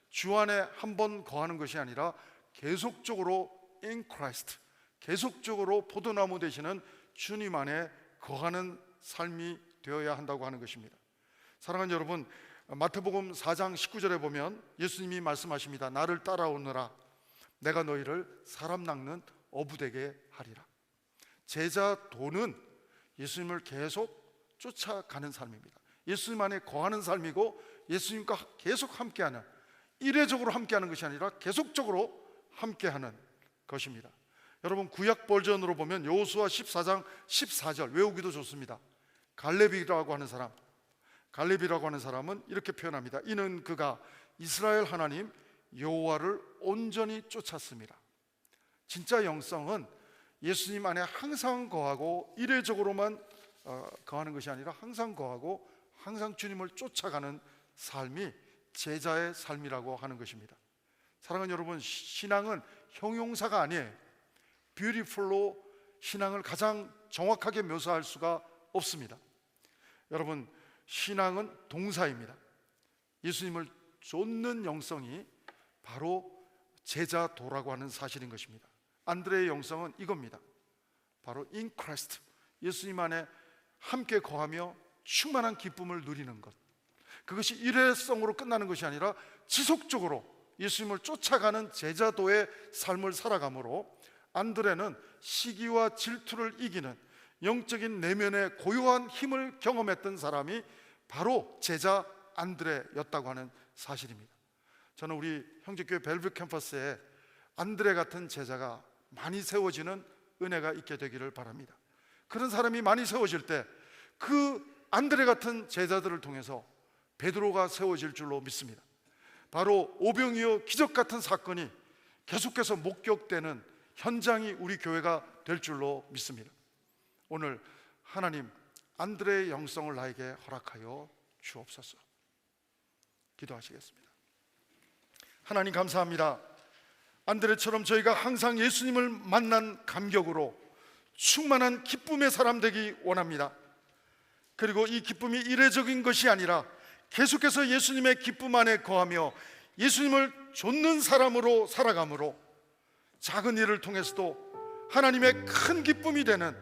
주 안에 한 번 거하는 것이 아니라 계속적으로 in Christ, 계속적으로 포도나무 되시는 주님 안에 거하는 삶이 되어야 한다고 하는 것입니다. 사랑하는 여러분, 마태복음 4장 19절에 보면 예수님이 말씀하십니다. 나를 따라오너라, 내가 너희를 사람 낚는 어부되게 하리라. 제자도는 예수님을 계속 쫓아가는 삶입니다. 예수님 안에 거하는 삶이고, 예수님과 계속 함께하는, 이례적으로 함께하는 것이 아니라 계속적으로 함께하는 것입니다. 여러분, 구약 버전으로 보면 여호수아 14장 14절 외우기도 좋습니다. 갈렙이라고 하는 사람은 이렇게 표현합니다. 이는 그가 이스라엘 하나님 여호와를 온전히 쫓았습니다. 진짜 영성은 예수님 안에 항상 거하고 이례적으로만 거하는 것이 아니라 항상 거하고 항상 주님을 쫓아가는 삶이 제자의 삶이라고 하는 것입니다. 사랑하는 여러분, 신앙은 형용사가 아니에요. beautiful로 신앙을 가장 정확하게 묘사할 수가 없습니다. 여러분, 신앙은 동사입니다. 예수님을 쫓는 영성이 바로 제자도라고 하는 사실인 것입니다. 안드레의 영성은 이겁니다. 바로 in Christ, 예수님 안에 함께 거하며 충만한 기쁨을 누리는 것, 그것이 일회성으로 끝나는 것이 아니라 지속적으로 예수님을 쫓아가는 제자도의 삶을 살아가므로 안드레는 시기와 질투를 이기는 영적인 내면의 고요한 힘을 경험했던 사람이 바로 제자 안드레였다고 하는 사실입니다. 저는 우리 형제교회 벨브 캠퍼스에 안드레 같은 제자가 많이 세워지는 은혜가 있게 되기를 바랍니다. 그런 사람이 많이 세워질 때 그 안드레 같은 제자들을 통해서 베드로가 세워질 줄로 믿습니다. 바로 오병이어 기적 같은 사건이 계속해서 목격되는 현장이 우리 교회가 될 줄로 믿습니다. 오늘 하나님 안드레의 영성을 나에게 허락하여 주옵소서. 기도하시겠습니다. 하나님 감사합니다. 안드레처럼 저희가 항상 예수님을 만난 감격으로 충만한 기쁨의 사람 되기 원합니다. 그리고 이 기쁨이 이례적인 것이 아니라 계속해서 예수님의 기쁨 안에 거하며 예수님을 좇는 사람으로 살아가므로 작은 일을 통해서도 하나님의 큰 기쁨이 되는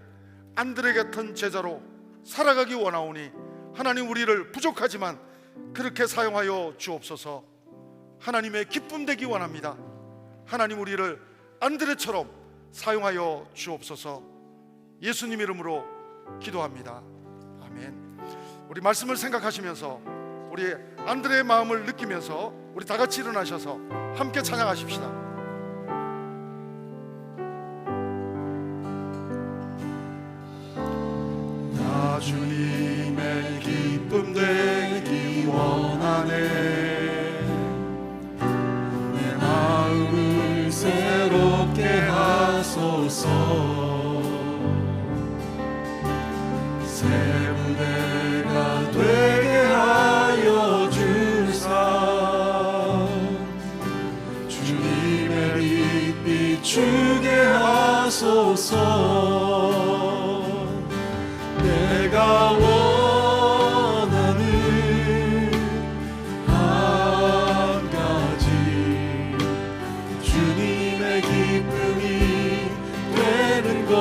안드레 같은 제자로 살아가기 원하오니 하나님 우리를 부족하지만 그렇게 사용하여 주옵소서. 하나님의 기쁨 되기 원합니다. 하나님 우리를 안드레처럼 사용하여 주옵소서. 예수님 이름으로 기도합니다. 아멘. 우리 말씀을 생각하시면서 우리 안드레의 마음을 느끼면서 우리 다 같이 일어나셔서 함께 찬양하십시다. 나 주님의 기쁨 되기 원하네. 내 마음을 새롭게 하소서. 새 무대가 되게 하여 주사. 주님의 빛 비추게 하소서. 내가 원하는 한 가지 주님의 기쁨이 되는 것.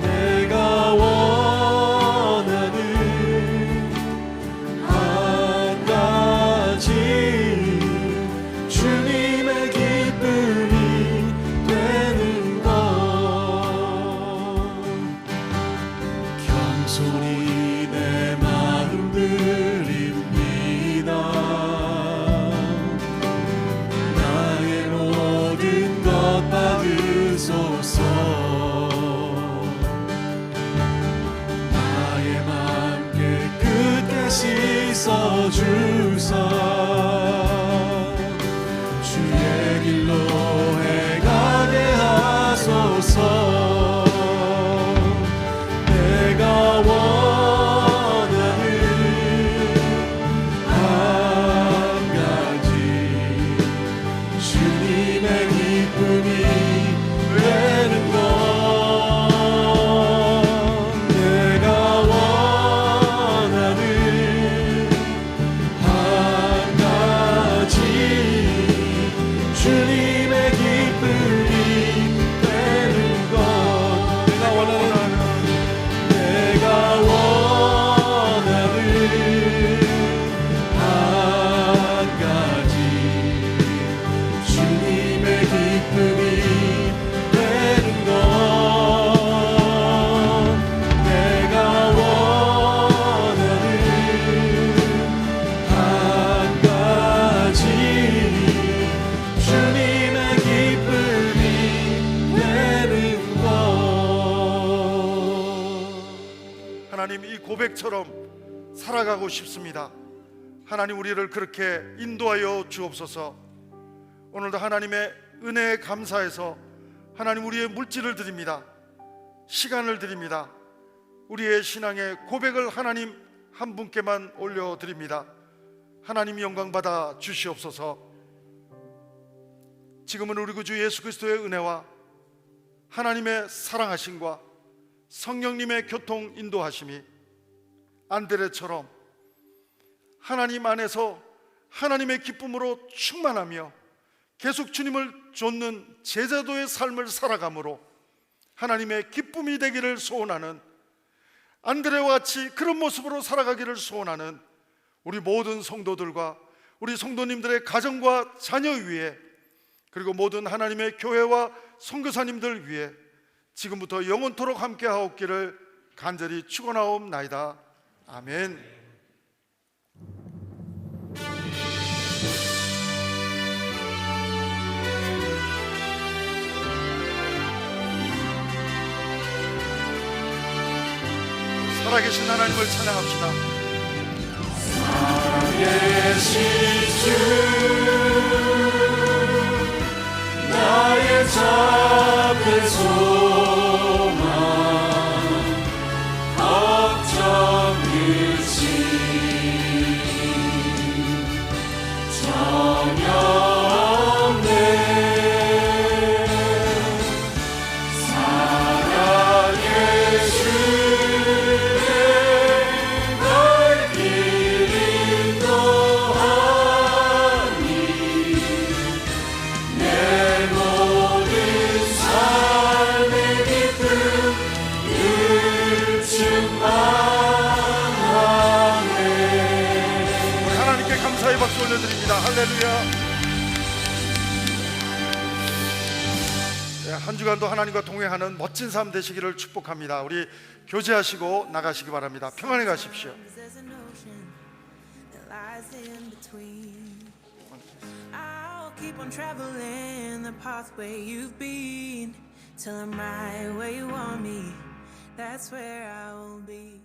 내가 원하는 한 가지 주님의 기쁨이 되는 것. 겸손히 내 마음 드립니다. 나의 모든 것 받으소서. 나의 맘 깨끗게 씻어주사. 주의 길로 행하게 하소서. 내가 원하는 한 가지 주님의 기쁨이 되는 것. 내가 원하는 한 가지 주님의 기쁨이 되는 것. 내가 원하는 한 가지 주님의 기쁨이 되는 것. 내가 원하는 한 가지 주님의 기쁨이 되는 것. 하나님 이 고백처럼 살아가고 싶습니다. 하나님 우리를 그렇게 인도하여 주옵소서. 오늘도 하나님의 은혜에 감사해서 하나님 우리의 물질을 드립니다. 시간을 드립니다. 우리의 신앙의 고백을 하나님 한 분께만 올려드립니다. 하나님 영광 받아 주시옵소서. 지금은 우리 구주 예수 그리스도의 은혜와 하나님의 사랑하심과 성령님의 교통 인도하심이 안드레처럼 하나님 안에서 하나님의 기쁨으로 충만하며 계속 주님을 좇는 제자도의 삶을 살아감으로 하나님의 기쁨이 되기를 소원하는, 안드레와 같이 그런 모습으로 살아가기를 소원하는 우리 모든 성도들과 우리 성도님들의 가정과 자녀 위에, 그리고 모든 하나님의 교회와 선교사님들 위에 지금부터 영원토록 함께 하옵기를 간절히 축원하옵나이다. 아멘. 살아계신 하나님을 찬양합시다. 살아계신 주 나의 작은 소망 걱정 끝이 전혀 없네. 사랑의 주의 날 길 인도하니 내 모든 삶의 기쁨 늘 충만하네. 우리 하나님께 감사의 박수 올려드립니다. 할렐루야. 네, 한 주간도 하나님과 동행하는 멋진 삶 되시기를 축복합니다. 우리 교제하시고 나가시기 바랍니다. 평안히 가십시오. There's an ocean that lies in between. I'll keep on traveling the pathway you've been till I'm right where you want me. That's where I will be.